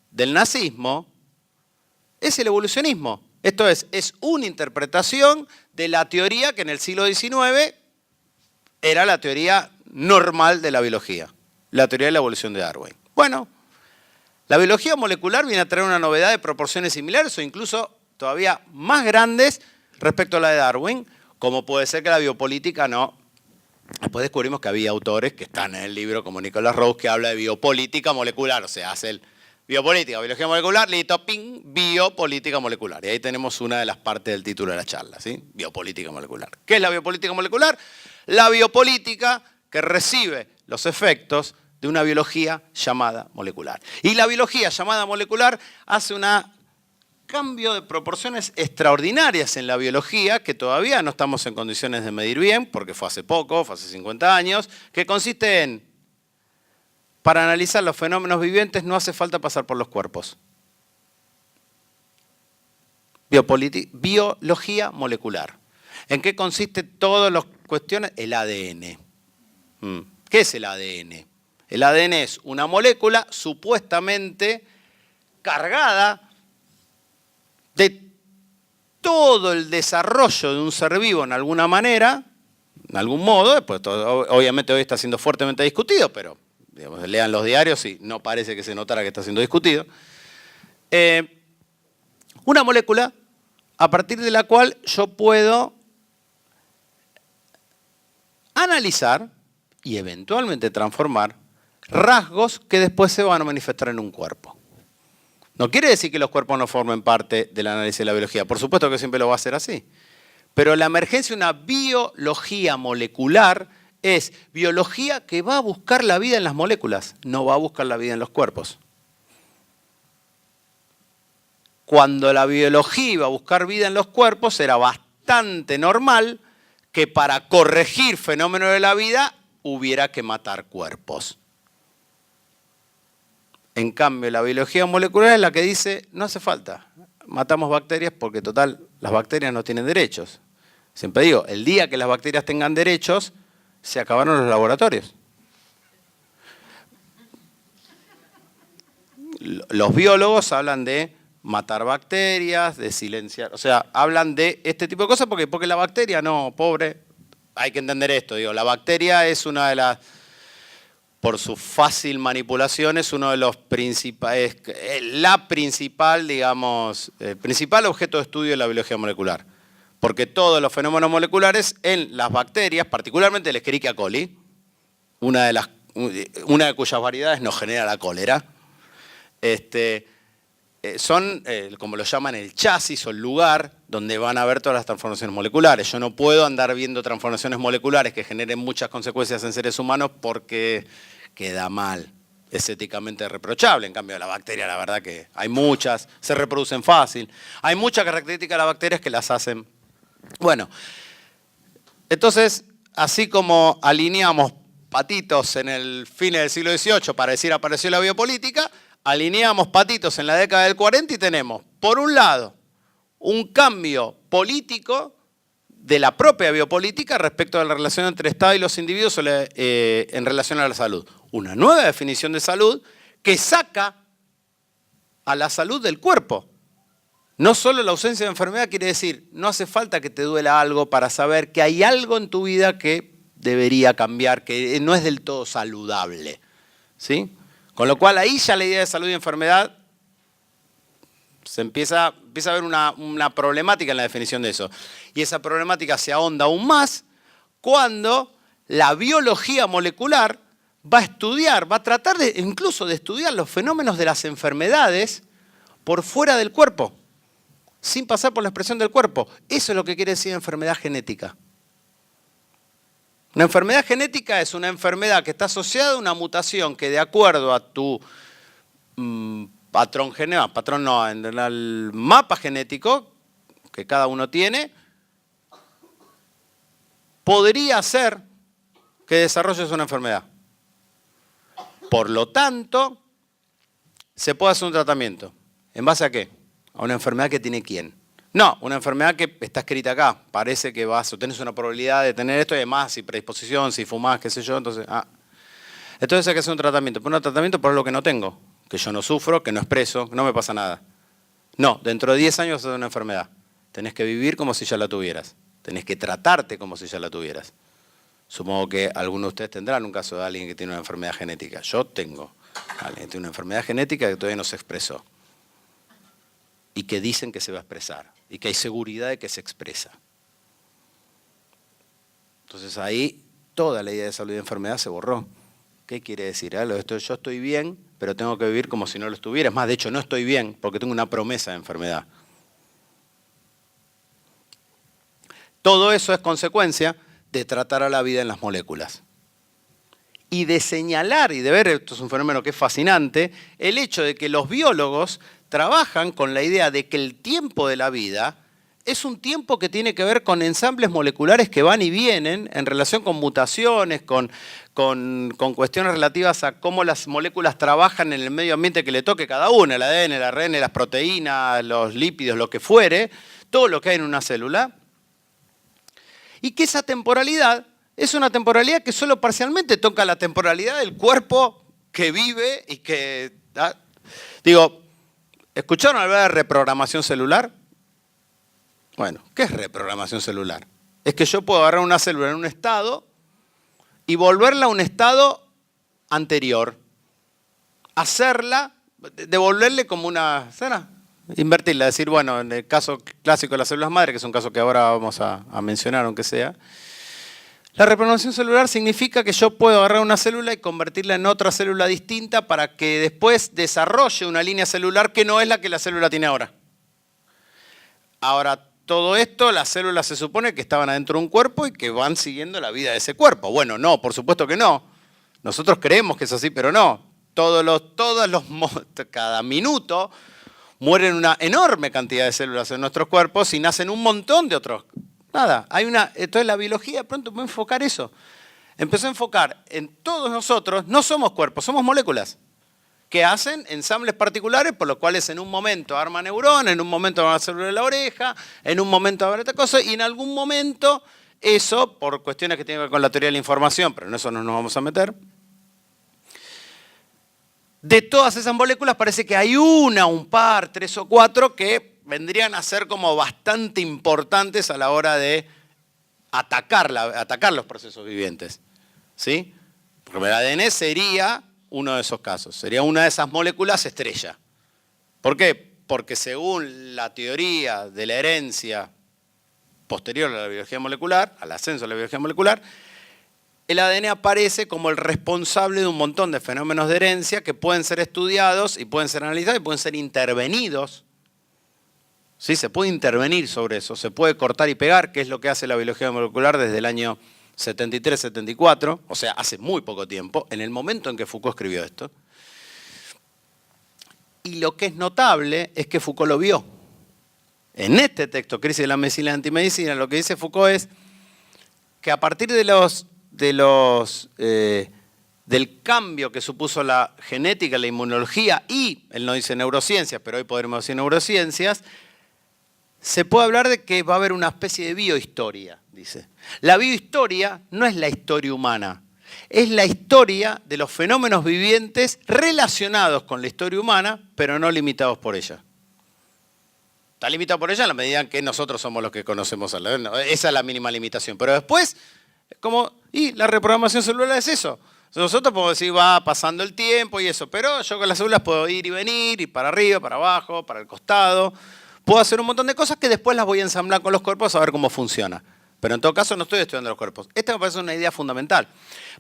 del nazismo, es el evolucionismo. Esto es una interpretación de la teoría que en el siglo XIX era la teoría normal de la biología, la teoría de la evolución de Darwin. Bueno, la biología molecular viene a traer una novedad de proporciones similares o incluso todavía más grandes respecto a la de Darwin, como puede ser que la biopolítica no. Después descubrimos que había autores que están en el libro, como Nicholas Rose, que habla de biopolítica molecular, o sea, hace el biopolítica, biología molecular, listo, ping, biopolítica molecular. Y ahí tenemos una de las partes del título de la charla, ¿sí? Biopolítica molecular. ¿Qué es la biopolítica molecular? La biopolítica que recibe los efectos de una biología llamada molecular. Y la biología llamada molecular hace un cambio de proporciones extraordinarias en la biología que todavía no estamos en condiciones de medir bien, porque fue hace poco, fue hace 50 años, que consiste en: para analizar los fenómenos vivientes no hace falta pasar por los cuerpos. Biología molecular. ¿En qué consiste todas las cuestiones? El ADN. ¿Qué es el ADN? El ADN es una molécula supuestamente cargada de todo el desarrollo de un ser vivo en alguna manera, en algún modo, después obviamente hoy está siendo fuertemente discutido, pero digamos, lean los diarios y no parece que se notara que está siendo discutido. Una molécula a partir de la cual yo puedo analizar y eventualmente transformar rasgos que después se van a manifestar en un cuerpo. No quiere decir que los cuerpos no formen parte del análisis de la biología. Por supuesto que siempre lo va a ser así. Pero la emergencia de una biología molecular es biología que va a buscar la vida en las moléculas, no va a buscar la vida en los cuerpos. Cuando la biología iba a buscar vida en los cuerpos, era bastante normal que para corregir fenómenos de la vida hubiera que matar cuerpos. En cambio, la biología molecular es la que dice, no hace falta, matamos bacterias porque total, las bacterias no tienen derechos. Siempre digo, el día que las bacterias tengan derechos, se acabaron los laboratorios. Los biólogos hablan de matar bacterias, de silenciar, o sea, hablan de este tipo de cosas porque la bacteria, no, pobre, hay que entender esto, digo, la bacteria es una de las, por su fácil manipulación, es uno de los principales, la principal, digamos, el principal objeto de estudio de la biología molecular. Porque todos los fenómenos moleculares en las bacterias, particularmente el Escherichia coli, una de cuyas variedades nos genera la cólera, son, como lo llaman, el chasis o el lugar donde van a haber todas las transformaciones moleculares. Yo no puedo andar viendo transformaciones moleculares que generen muchas consecuencias en seres humanos porque queda mal, es éticamente reprochable. En cambio, la bacteria, la verdad que hay muchas, se reproducen fácil. Hay muchas características de las bacterias que las hacen. Bueno, entonces, así como alineamos patitos en el fin del siglo XVIII para decir apareció la biopolítica, alineamos patitos en la década del 40 y tenemos, por un lado, un cambio político de la propia biopolítica respecto a la relación entre Estado y los individuos en relación a la salud. Una nueva definición de salud que saca a la salud del cuerpo. No solo la ausencia de enfermedad quiere decir, no hace falta que te duela algo para saber que hay algo en tu vida que debería cambiar, que no es del todo saludable, ¿sí? Con lo cual ahí ya la idea de salud y enfermedad se empieza a ver una problemática en la definición de eso. Y esa problemática se ahonda aún más cuando la biología molecular va a estudiar, va a tratar incluso de estudiar los fenómenos de las enfermedades por fuera del cuerpo, sin pasar por la expresión del cuerpo. Eso es lo que quiere decir enfermedad genética. Una enfermedad genética es una enfermedad que está asociada a una mutación que de acuerdo a tu el mapa genético que cada uno tiene, podría hacer que desarrolles una enfermedad. Por lo tanto, se puede hacer un tratamiento. ¿En base a qué? ¿A una enfermedad que tiene quién? No, una enfermedad que está escrita acá. Parece que tenés una probabilidad de tener esto y además, si predisposición, si fumás, qué sé yo, entonces hay que hacer un tratamiento. Pero un tratamiento por lo que no tengo, que yo no sufro, que no expreso, que no me pasa nada. No, dentro de 10 años vas a tener una enfermedad. Tenés que vivir como si ya la tuvieras. Tenés que tratarte como si ya la tuvieras. Supongo que algunos de ustedes tendrán un caso de alguien que tiene una enfermedad genética. Yo tengo alguien que tiene una enfermedad genética que todavía no se expresó. Y que dicen que se va a expresar. Y que hay seguridad de que se expresa. Entonces ahí toda la idea de salud y enfermedad se borró. ¿Qué quiere decir? Yo estoy bien, pero tengo que vivir como si no lo estuviera. Es más, de hecho no estoy bien porque tengo una promesa de enfermedad. Todo eso es consecuencia de tratar a la vida en las moléculas. Y de señalar y de ver, esto es un fenómeno que es fascinante, el hecho de que los biólogos trabajan con la idea de que el tiempo de la vida es un tiempo que tiene que ver con ensambles moleculares que van y vienen en relación con mutaciones, con cuestiones relativas a cómo las moléculas trabajan en el medio ambiente que le toque cada una, el ADN, el ARN, las proteínas, los lípidos, lo que fuere, todo lo que hay en una célula. Y que esa temporalidad es una temporalidad que solo parcialmente toca la temporalidad del cuerpo que vive y que... Digo, ¿escucharon hablar de reprogramación celular? Bueno, ¿qué es reprogramación celular? es que yo puedo agarrar una célula en un estado y volverla a un estado anterior. Hacerla, devolverle como una... ¿será? Invertirla, decir, bueno, en el caso clásico de las células madre, que es un caso que ahora vamos a mencionar, aunque sea, la reprogramación celular significa que yo puedo agarrar una célula y convertirla en otra célula distinta para que después desarrolle una línea celular que no es la que la célula tiene ahora. Ahora, todo esto, las células se supone que estaban adentro de un cuerpo y que van siguiendo la vida de ese cuerpo. Bueno, no, por supuesto que no. Nosotros creemos que es así, pero no. Cada minuto mueren una enorme cantidad de células en nuestros cuerpos y nacen un montón de otros. Nada, entonces la biología de pronto puede enfocar eso. Empezó a enfocar en todos nosotros, no somos cuerpos, somos moléculas que hacen ensambles particulares por los cuales en un momento arma neuronas, en un momento arma célula de la oreja, en un momento arma otra cosa y en algún momento eso, por cuestiones que tienen que ver con la teoría de la información, pero en eso no nos vamos a meter, de todas esas moléculas parece que hay un par, 3 o 4 que vendrían a ser como bastante importantes a la hora de atacar los procesos vivientes. ¿Sí? Porque el ADN sería uno de esos casos, sería una de esas moléculas estrella. ¿Por qué? Porque según la teoría de la herencia posterior a la biología molecular, al ascenso de la biología molecular, el ADN aparece como el responsable de un montón de fenómenos de herencia que pueden ser estudiados y pueden ser analizados y pueden ser intervenidos. ¿Sí? Se puede intervenir sobre eso, se puede cortar y pegar, que es lo que hace la biología molecular desde el año 73-74, o sea, hace muy poco tiempo, en el momento en que Foucault escribió esto. Y lo que es notable es que Foucault lo vio. En este texto, Crisis de la medicina y la antimedicina, lo que dice Foucault es que a partir del cambio que supuso la genética, la inmunología y, él no dice neurociencias, pero hoy podremos decir neurociencias, se puede hablar de que va a haber una especie de biohistoria, dice. La biohistoria no es la historia humana, es la historia de los fenómenos vivientes relacionados con la historia humana, pero no limitados por ella. Está limitado por ella en la medida en que nosotros somos los que conocemos a la... No, esa es la mínima limitación. Pero después, y la reprogramación celular es eso. Nosotros podemos decir, va pasando el tiempo y eso, pero yo con las células puedo ir y venir, ir para arriba, para abajo, para el costado. Puedo hacer un montón de cosas que después las voy a ensamblar con los cuerpos a ver cómo funciona. Pero en todo caso no estoy estudiando los cuerpos. Esta me parece una idea fundamental.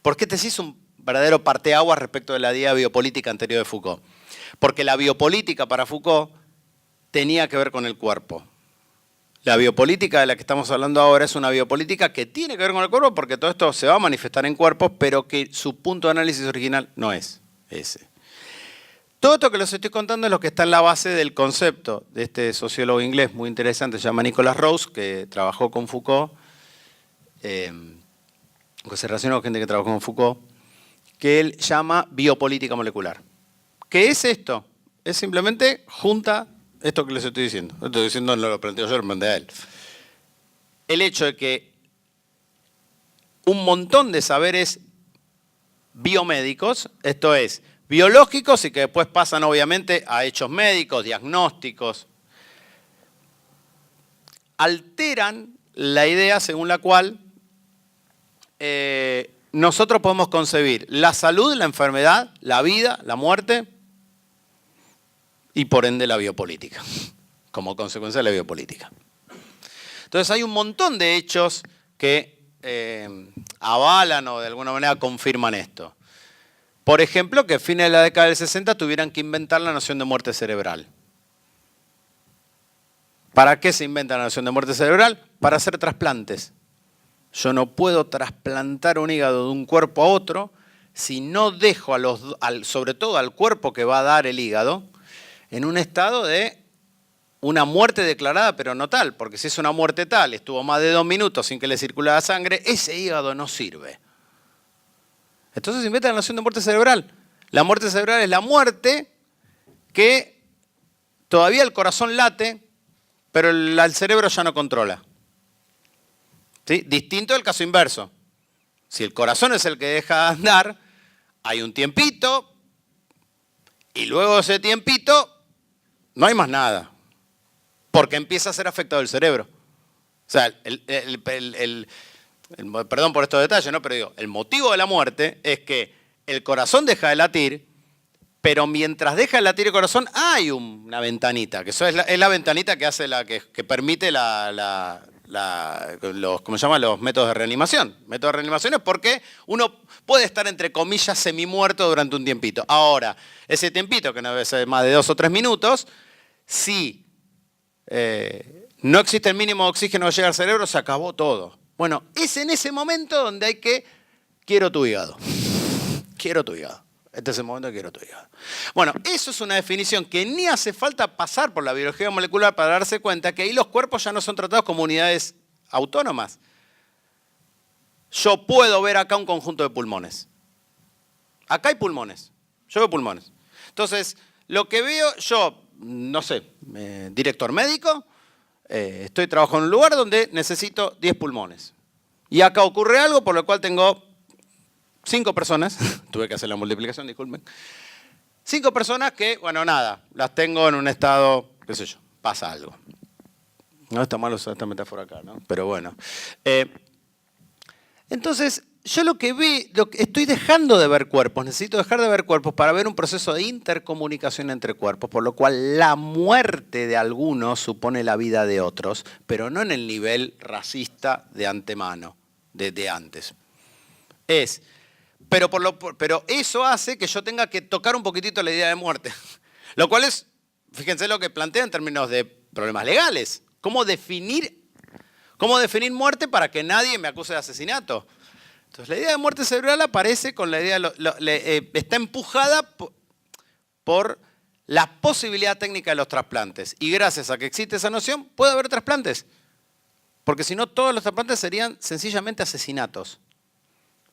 Porque este sí es un verdadero parteaguas respecto de la idea biopolítica anterior de Foucault. Porque la biopolítica para Foucault tenía que ver con el cuerpo. La biopolítica de la que estamos hablando ahora es una biopolítica que tiene que ver con el cuerpo porque todo esto se va a manifestar en cuerpos, pero que su punto de análisis original no es ese. Todo esto que les estoy contando es lo que está en la base del concepto de este sociólogo inglés muy interesante, se llama Nicholas Rose, que trabajó con Foucault, que se relaciona con gente que trabajó con Foucault, que él llama biopolítica molecular. ¿Qué es esto? Es simplemente junta esto que les estoy diciendo. Estoy diciendo no lo planteo yo, lo plantea él. El hecho de que un montón de saberes biomédicos, esto es, biológicos y que después pasan obviamente a hechos médicos, diagnósticos, alteran la idea según la cual nosotros podemos concebir la salud, la enfermedad, la vida, la muerte y por ende la biopolítica, como consecuencia de la biopolítica. Entonces hay un montón de hechos que avalan o de alguna manera confirman esto. Por ejemplo, que a fines de la década del 60 tuvieran que inventar la noción de muerte cerebral. ¿Para qué se inventa la noción de muerte cerebral? Para hacer trasplantes. Yo no puedo trasplantar un hígado de un cuerpo a otro si no dejo, sobre todo al cuerpo que va a dar el hígado, en un estado de una muerte declarada, pero no tal. Porque si es una muerte tal, estuvo más de 2 minutos sin que le circulara sangre, ese hígado no sirve. Entonces se inventa la noción de muerte cerebral. La muerte cerebral es la muerte que todavía el corazón late, pero el cerebro ya no controla. ¿Sí? Distinto del caso inverso. Si el corazón es el que deja de andar, hay un tiempito y luego de ese tiempito no hay más nada. Porque empieza a ser afectado el cerebro. sea, perdón por estos detalles, ¿no? Pero digo, el motivo de la muerte es que el corazón deja de latir, pero mientras deja de latir el corazón hay una ventanita, que eso es la ventanita que hace que permite ¿cómo se llama? Los métodos de reanimación. Métodos de reanimación es porque uno puede estar, entre comillas, semimuerto durante un tiempito. Ahora, ese tiempito, que no debe ser más de 2 o 3 minutos, si no existe el mínimo de oxígeno que llega al cerebro, se acabó todo. Bueno, es en ese momento donde hay que, quiero tu hígado. Quiero tu hígado. Este es el momento que quiero tu hígado. Bueno, eso es una definición que ni hace falta pasar por la biología molecular para darse cuenta que ahí los cuerpos ya no son tratados como unidades autónomas. Yo puedo ver acá un conjunto de pulmones. Acá hay pulmones. Yo veo pulmones. Entonces, lo que veo, yo, no sé, director médico, estoy trabajando en un lugar donde necesito 10 pulmones. Y acá ocurre algo por lo cual tengo 5 personas, tuve que hacer la multiplicación, disculpen. 5 personas que, bueno, nada, las tengo en un estado, qué sé yo, pasa algo. No está mal usar esta metáfora acá, ¿no? Pero bueno. Entonces, yo estoy dejando de ver cuerpos, necesito dejar de ver cuerpos para ver un proceso de intercomunicación entre cuerpos, por lo cual la muerte de algunos supone la vida de otros, pero no en el nivel racista de antemano, de antes. Pero eso hace que yo tenga que tocar un poquitito la idea de muerte. Lo cual es, fíjense lo que plantea en términos de problemas legales. ¿Cómo definir muerte para que nadie me acuse de asesinato? Entonces, la idea de muerte cerebral aparece con la idea, está empujada por la posibilidad técnica de los trasplantes. Y gracias a que existe esa noción, puede haber trasplantes. Porque si no, todos los trasplantes serían sencillamente asesinatos.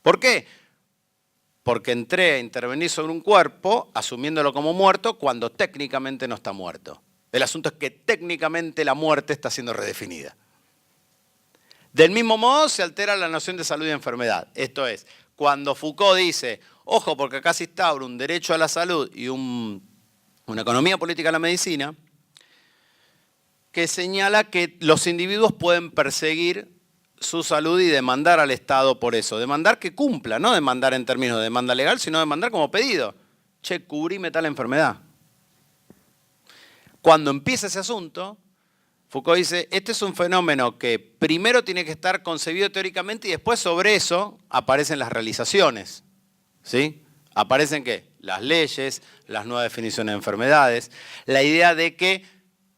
¿Por qué? Porque entré a intervenir sobre un cuerpo asumiéndolo como muerto cuando técnicamente no está muerto. El asunto es que técnicamente la muerte está siendo redefinida. Del mismo modo se altera la noción de salud y enfermedad. Esto es, cuando Foucault dice, ojo, porque acá se instaura un derecho a la salud y una economía política de la medicina, que señala que los individuos pueden perseguir su salud y demandar al Estado por eso. Demandar que cumpla, no demandar en términos de demanda legal, sino demandar como pedido. Che, cubrime tal enfermedad. Cuando empieza ese asunto, Foucault dice, este es un fenómeno que primero tiene que estar concebido teóricamente y después sobre eso aparecen las realizaciones. ¿Sí? ¿Aparecen qué? Las leyes, las nuevas definiciones de enfermedades, la idea de que,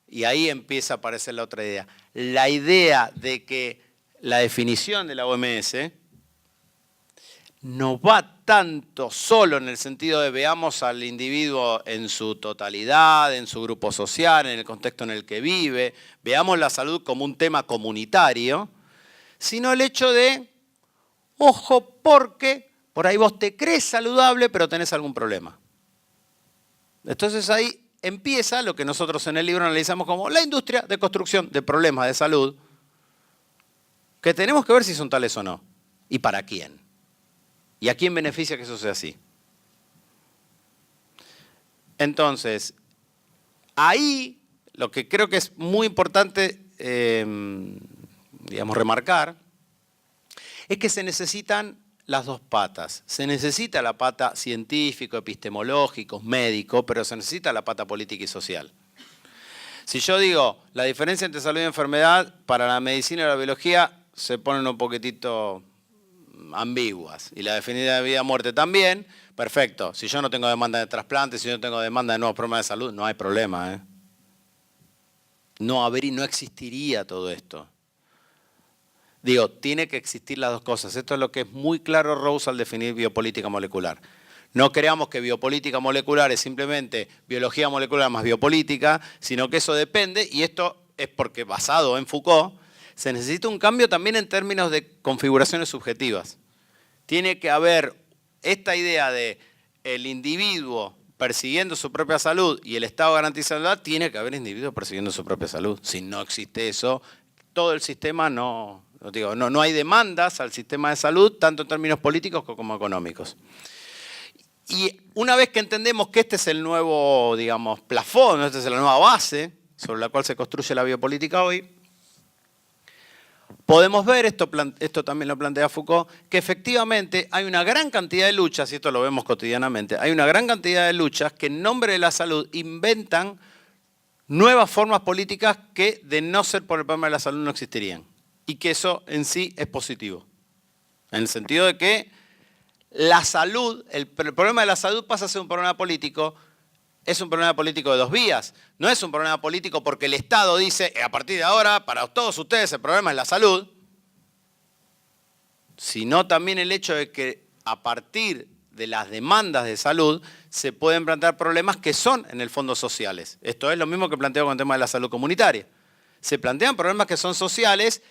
y ahí empieza a aparecer la otra idea, la idea de que la definición de la OMS no va tanto solo en el sentido de veamos al individuo en su totalidad, en su grupo social, en el contexto en el que vive, veamos la salud como un tema comunitario, sino el hecho de, ojo, porque por ahí vos te crees saludable pero tenés algún problema. Entonces ahí empieza lo que nosotros en el libro analizamos como la industria de construcción de problemas de salud, que tenemos que ver si son tales o no, y para quién. ¿Y a quién beneficia que eso sea así? Entonces, ahí lo que creo que es muy importante, remarcar, es que se necesitan las dos patas. Se necesita la pata científico, epistemológico, médico, pero se necesita la pata política y social. Si yo digo, la diferencia entre salud y enfermedad para la medicina y la biología se ponen un poquitito ambiguas. Y la definición de vida y muerte también. Perfecto. Si yo no tengo demanda de trasplantes, si yo no tengo demanda de nuevos problemas de salud, no hay problema. No existiría todo esto. Digo, tiene que existir las dos cosas. Esto es lo que es muy claro Rawls al definir biopolítica molecular. No creamos que biopolítica molecular es simplemente biología molecular más biopolítica, sino que eso depende, y esto es porque basado en Foucault, se necesita un cambio también en términos de configuraciones subjetivas. Tiene que haber esta idea de el individuo persiguiendo su propia salud y el Estado garantizando, tiene que haber individuos persiguiendo su propia salud. Si no existe eso, todo el sistema no hay demandas al sistema de salud, tanto en términos políticos como económicos. Y una vez que entendemos que este es el nuevo, plafón, esta es la nueva base sobre la cual se construye la biopolítica hoy, podemos ver, esto también lo plantea Foucault, que efectivamente hay una gran cantidad de luchas, y esto lo vemos cotidianamente, hay una gran cantidad de luchas que en nombre de la salud inventan nuevas formas políticas que de no ser por el problema de la salud no existirían. Y que eso en sí es positivo. En el sentido de que la salud, el problema de la salud pasa a ser un problema político. Es un problema político de dos vías. No es un problema político porque el Estado dice, a partir de ahora, para todos ustedes el problema es la salud, sino también el hecho de que a partir de las demandas de salud se pueden plantear problemas que son en el fondo sociales. Esto es lo mismo que planteo con el tema de la salud comunitaria. Se plantean problemas que son sociales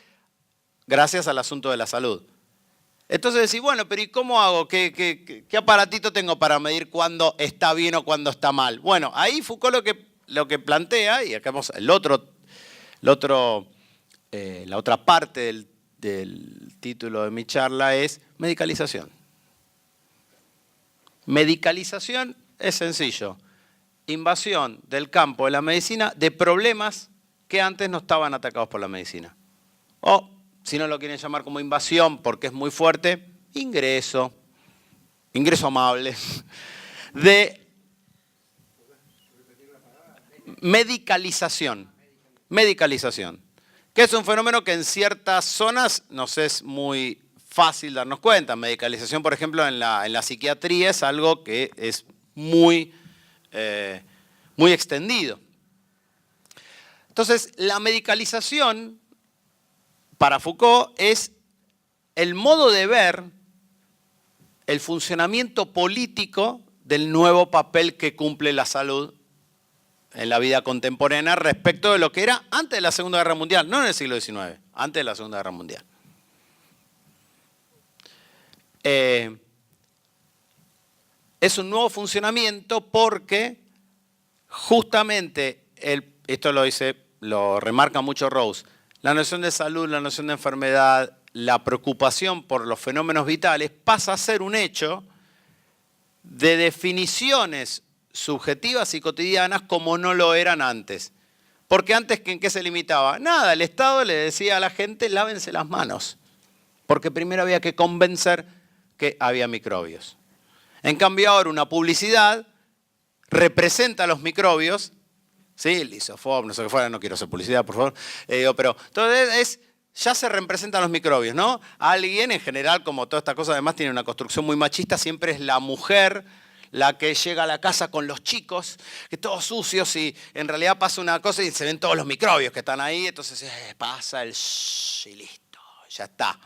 gracias al asunto de la salud. Entonces decís, bueno, pero ¿y cómo hago? ¿Qué aparatito tengo para medir cuándo está bien o cuándo está mal? Bueno, ahí Foucault lo que plantea, y acá vemos la otra parte del título de mi charla es medicalización. Medicalización es sencillo. Invasión del campo de la medicina de problemas que antes no estaban atacados por la medicina. O, si no lo quieren llamar como invasión porque es muy fuerte, ingreso amable, de medicalización, que es un fenómeno que en ciertas zonas nos es muy fácil darnos cuenta. Medicalización, por ejemplo, en la psiquiatría es algo que es muy extendido. Entonces, la medicalización para Foucault es el modo de ver el funcionamiento político del nuevo papel que cumple la salud en la vida contemporánea respecto de lo que era antes de la Segunda Guerra Mundial, no en el siglo XIX, antes de la Segunda Guerra Mundial. Es un nuevo funcionamiento porque justamente, esto lo remarca mucho Rawls, la noción de salud, la noción de enfermedad, la preocupación por los fenómenos vitales pasa a ser un hecho de definiciones subjetivas y cotidianas como no lo eran antes. Porque antes, ¿en qué se limitaba? Nada, el Estado le decía a la gente, lávense las manos. Porque primero había que convencer que había microbios. En cambio ahora una publicidad representa a los microbios, ¿sí? El lisoform, no sé qué fuera, no quiero hacer publicidad, por favor. Pero entonces ya se representan los microbios, ¿no? Alguien en general, como toda esta cosa además tiene una construcción muy machista, siempre es la mujer la que llega a la casa con los chicos, que todos sucios y en realidad pasa una cosa y se ven todos los microbios que están ahí, entonces pasa el shh y listo, ya está.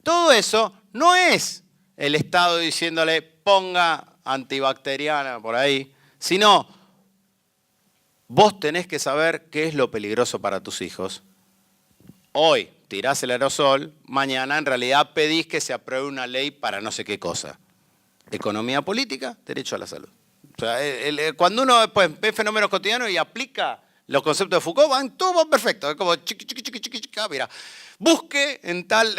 Todo eso no es el Estado diciéndole ponga antibacteriana por ahí, sino vos tenés que saber qué es lo peligroso para tus hijos. Hoy tirás el aerosol, mañana en realidad pedís que se apruebe una ley para no sé qué cosa. Economía política, derecho a la salud. O sea, cuando uno después ve fenómenos cotidianos y aplica los conceptos de Foucault, van todo perfecto. Es como mira, busque en tal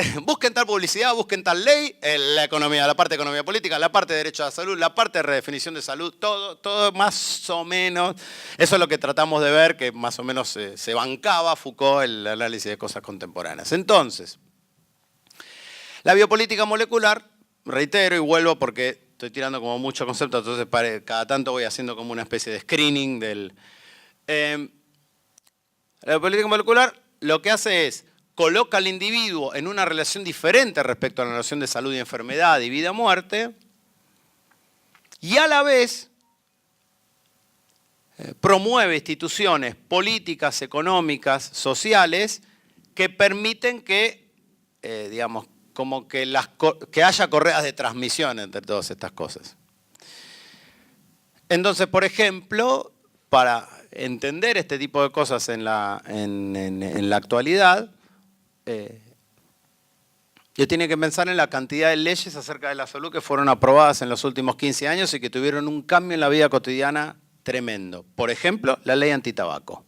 publicidad, busque en tal ley, la economía, la parte de economía política, la parte de derecho a la salud, la parte de redefinición de salud, todo más o menos. Eso es lo que tratamos de ver, que más o menos se bancaba Foucault el análisis de cosas contemporáneas. Entonces, la biopolítica molecular, reitero y vuelvo porque estoy tirando como muchos conceptos, entonces cada tanto voy haciendo como una especie de screening del... la biopolítica molecular lo que hace es coloca al individuo en una relación diferente respecto a la noción de salud y enfermedad y vida-muerte y a la vez promueve instituciones políticas, económicas, sociales que permiten que, digamos, como que haya correas de transmisión entre todas estas cosas. Entonces, por ejemplo, para entender este tipo de cosas en la actualidad, yo tenía que pensar en la cantidad de leyes acerca de la salud que fueron aprobadas en los últimos 15 años y que tuvieron un cambio en la vida cotidiana tremendo. Por ejemplo, la ley antitabaco.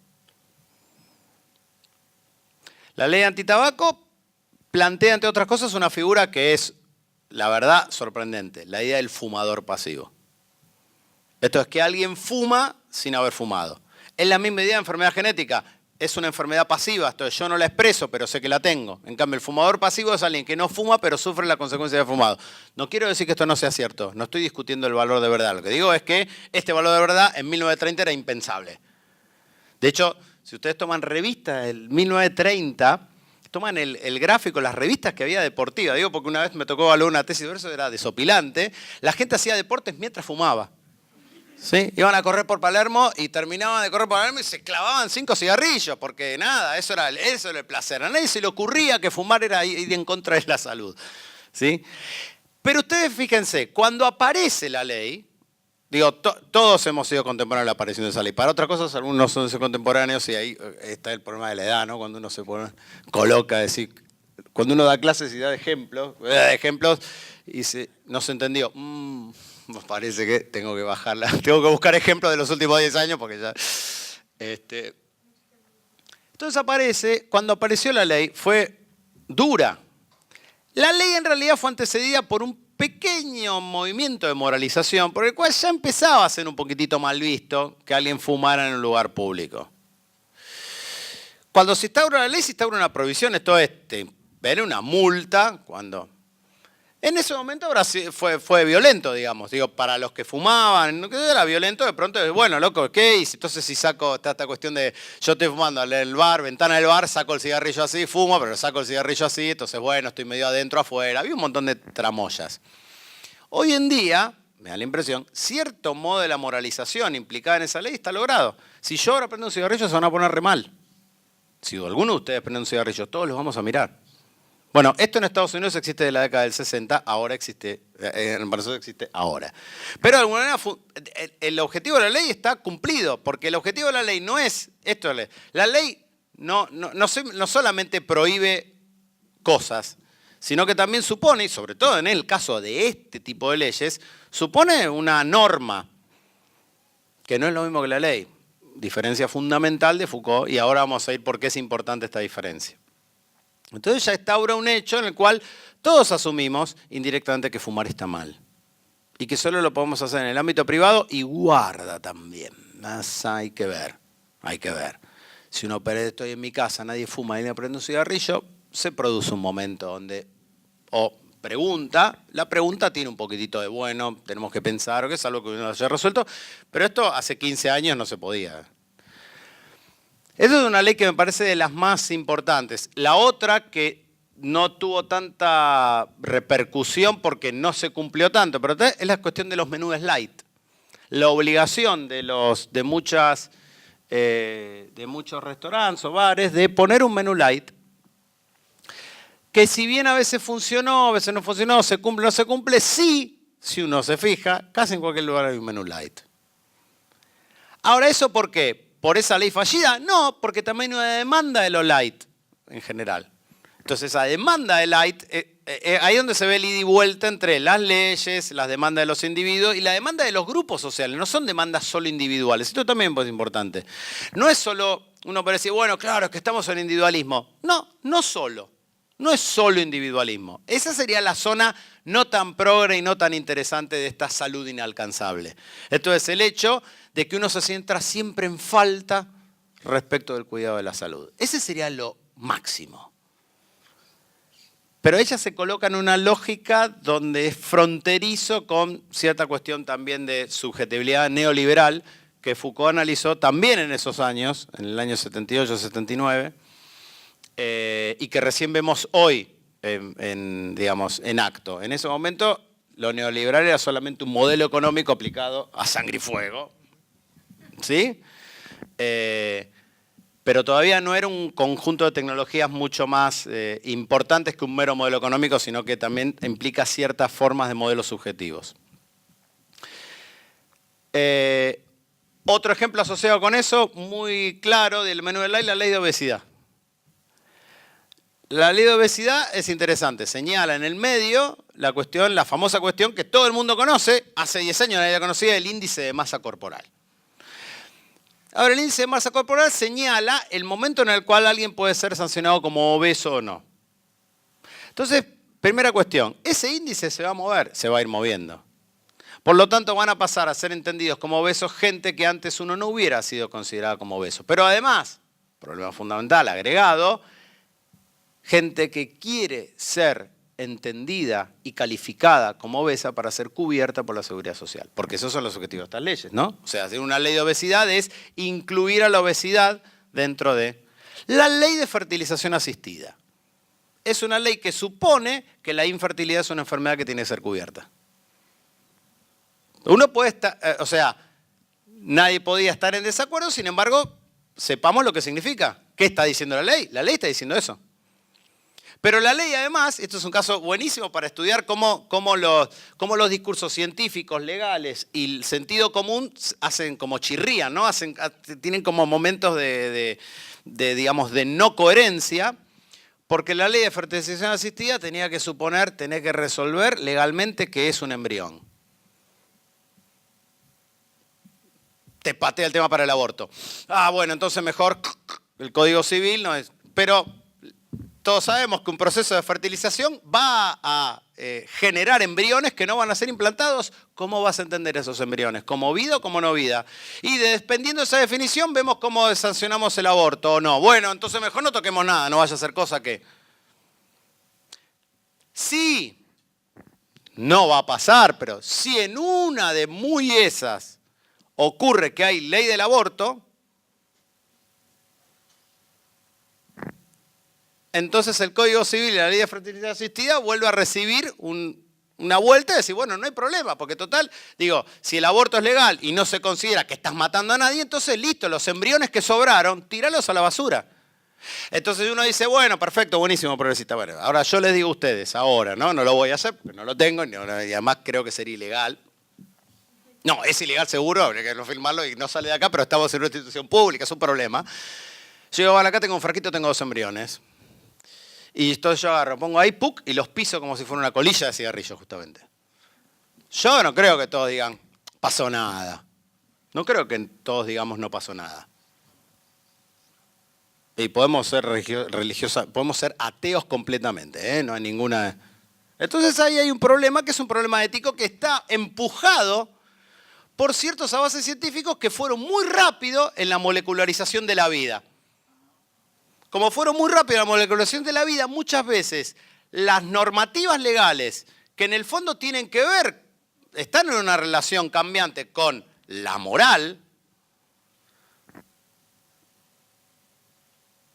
La ley antitabaco plantea, entre otras cosas, una figura que es, la verdad, sorprendente. La idea del fumador pasivo. Esto es que alguien fuma sin haber fumado. Es la misma idea de enfermedad genética. es una enfermedad pasiva, entonces yo no la expreso, pero sé que la tengo. En cambio, el fumador pasivo es alguien que no fuma, pero sufre la consecuencia de haber fumado. No quiero decir que esto no sea cierto, no estoy discutiendo el valor de verdad. Lo que digo es que este valor de verdad en 1930 era impensable. De hecho, si ustedes toman revistas del 1930, toman el gráfico, las revistas que había deportivas, digo porque una vez me tocó evaluar una tesis de eso, era desopilante, la gente hacía deportes mientras fumaba. ¿Sí? Iban a correr por Palermo y terminaban de correr por Palermo y se clavaban 5 cigarrillos, porque nada, eso era el placer. A nadie se le ocurría que fumar era ir en contra de la salud. ¿Sí? Pero ustedes fíjense, cuando aparece la ley, digo, todos hemos sido contemporáneos a la aparición de esa ley. Para otras cosas, algunos son contemporáneos y ahí está el problema de la edad, ¿no? Cuando uno se coloca, decir, cuando uno da clases y da ejemplos y no se entendió. Me parece que tengo que bajarla. Tengo que buscar ejemplos de los últimos 10 años porque ya... Entonces cuando apareció la ley, fue dura. La ley en realidad fue antecedida por un pequeño movimiento de moralización, por el cual ya empezaba a ser un poquitito mal visto que alguien fumara en un lugar público. Cuando se instaura la ley, se instaura una prohibición, esto es, ver una multa, cuando... En ese momento fue violento, digamos. Digo, para los que fumaban, era violento, de pronto, bueno, loco, ¿qué hice? Entonces si saco esta cuestión de, yo estoy fumando en el bar, ventana del bar, saco el cigarrillo así, fumo, pero saco el cigarrillo así, entonces bueno, estoy medio adentro, afuera. Había un montón de tramoyas. Hoy en día, me da la impresión, cierto modo de la moralización implicada en esa ley está logrado. Si yo ahora prendo un cigarrillo, se van a poner re mal. Si alguno de ustedes prende un cigarrillo, todos los vamos a mirar. Bueno, esto en Estados Unidos existe desde la década del 60, ahora existe, en Brasil existe ahora. Pero de alguna manera el objetivo de la ley está cumplido, porque el objetivo de la ley no es esto. La ley no solamente prohíbe cosas, sino que también supone, y sobre todo en el caso de este tipo de leyes, supone una norma, que no es lo mismo que la ley. Diferencia fundamental de Foucault, y ahora vamos a ir por qué es importante esta diferencia. Entonces ya instaura un hecho en el cual todos asumimos indirectamente que fumar está mal. Y que solo lo podemos hacer en el ámbito privado y guarda también. Hay que ver, hay que ver. Si uno estoy en mi casa, nadie fuma y me prende un cigarrillo, se produce un momento donde, la pregunta tiene un poquitito de bueno, tenemos que pensar, o que es algo que uno haya resuelto, pero esto hace 15 años no se podía. Esa es una ley que me parece de las más importantes. La otra que no tuvo tanta repercusión porque no se cumplió tanto, pero es la cuestión de los menús light. La obligación de muchos restaurantes o bares de poner un menú light, que si bien a veces funcionó, a veces no funcionó, se cumple o no se cumple, sí, si uno se fija, casi en cualquier lugar hay un menú light. Ahora, ¿eso por qué? ¿Por esa ley fallida? No, porque también hay una demanda de lo light en general. Entonces, esa demanda de light, ahí es donde se ve el ida y vuelta entre las leyes, las demandas de los individuos y la demanda de los grupos sociales. No son demandas solo individuales. Esto también es importante. No es solo, uno puede decir, bueno, claro, es que estamos en individualismo. No, no solo. No es solo individualismo. Esa sería la zona no tan progre y no tan interesante de esta salud inalcanzable. Esto es el hecho de que uno se sienta siempre en falta respecto del cuidado de la salud. Ese sería lo máximo. Pero ella se coloca en una lógica donde es fronterizo con cierta cuestión también de subjetividad neoliberal que Foucault analizó también en esos años, en el año 78, 79, y que recién vemos hoy en acto. En ese momento lo neoliberal era solamente un modelo económico aplicado a sangre y fuego, ¿sí? Pero todavía no era un conjunto de tecnologías mucho más importantes que un mero modelo económico, sino que también implica ciertas formas de modelos subjetivos. Otro ejemplo asociado con eso, muy claro, del menú de la ley de obesidad. La ley de obesidad es interesante, señala en el medio la famosa cuestión que todo el mundo conoce, hace 10 años nadie la conocía, el índice de masa corporal. Ahora, el índice de masa corporal señala el momento en el cual alguien puede ser sancionado como obeso o no. Entonces, primera cuestión, ese índice se va a mover, se va a ir moviendo. Por lo tanto, van a pasar a ser entendidos como obesos gente que antes uno no hubiera sido considerada como obeso. Pero además, problema fundamental agregado, gente que quiere ser entendida y calificada como obesa para ser cubierta por la seguridad social. Porque esos son los objetivos de estas leyes, ¿no? O sea, hacer una ley de obesidad es incluir a la obesidad dentro de la ley de fertilización asistida. Es una ley que supone que la infertilidad es una enfermedad que tiene que ser cubierta. Uno puede estar, o sea, nadie podía estar en desacuerdo, sin embargo, sepamos lo que significa. ¿Qué está diciendo la ley? La ley está diciendo eso. Pero la ley además, esto es un caso buenísimo para estudiar cómo los discursos científicos, legales y el sentido común hacen como chirrían, ¿no? Tienen como momentos digamos, de no coherencia, porque la ley de fertilización asistida tenía que resolver legalmente qué es un embrión. Te patea el tema para el aborto. Ah, bueno, entonces mejor el Código Civil no es... Pero todos sabemos que un proceso de fertilización va a generar embriones que no van a ser implantados. ¿Cómo vas a entender esos embriones? ¿Como vida o como no vida? Y dependiendo de esa definición vemos cómo sancionamos el aborto o no. Bueno, entonces mejor no toquemos nada, no vaya a ser cosa que... Sí, no va a pasar, pero si en una de muy esas ocurre que hay ley del aborto, entonces el Código Civil y la ley de fertilidad asistida vuelve a recibir una vuelta y decir, bueno, no hay problema, porque total, digo, si el aborto es legal y no se considera que estás matando a nadie, entonces listo, los embriones que sobraron, tíralos a la basura. Entonces uno dice, bueno, perfecto, buenísimo, progresista. Bueno, ahora yo les digo a ustedes, ahora, ¿no? No lo voy a hacer porque no lo tengo y además creo que sería ilegal. No, es ilegal seguro, habría que no firmarlo y no sale de acá, pero estamos en una institución pública, es un problema. Yo digo, vale, acá tengo un frasquito, tengo 2 embriones. Y entonces yo agarro, pongo ahí, ¡puc! Y los piso como si fuera una colilla de cigarrillo, justamente. Yo no creo que todos digan, pasó nada. No creo que todos digamos, no pasó nada. Y podemos ser religiosos, podemos ser ateos completamente, ¿eh? No hay ninguna... Entonces ahí hay un problema que es un problema ético que está empujado por ciertos avances científicos que fueron muy rápidos en la molecularización de la vida. Como fueron muy rápidos en la molecularización de la vida, muchas veces las normativas legales que en el fondo tienen que ver, están en una relación cambiante con la moral,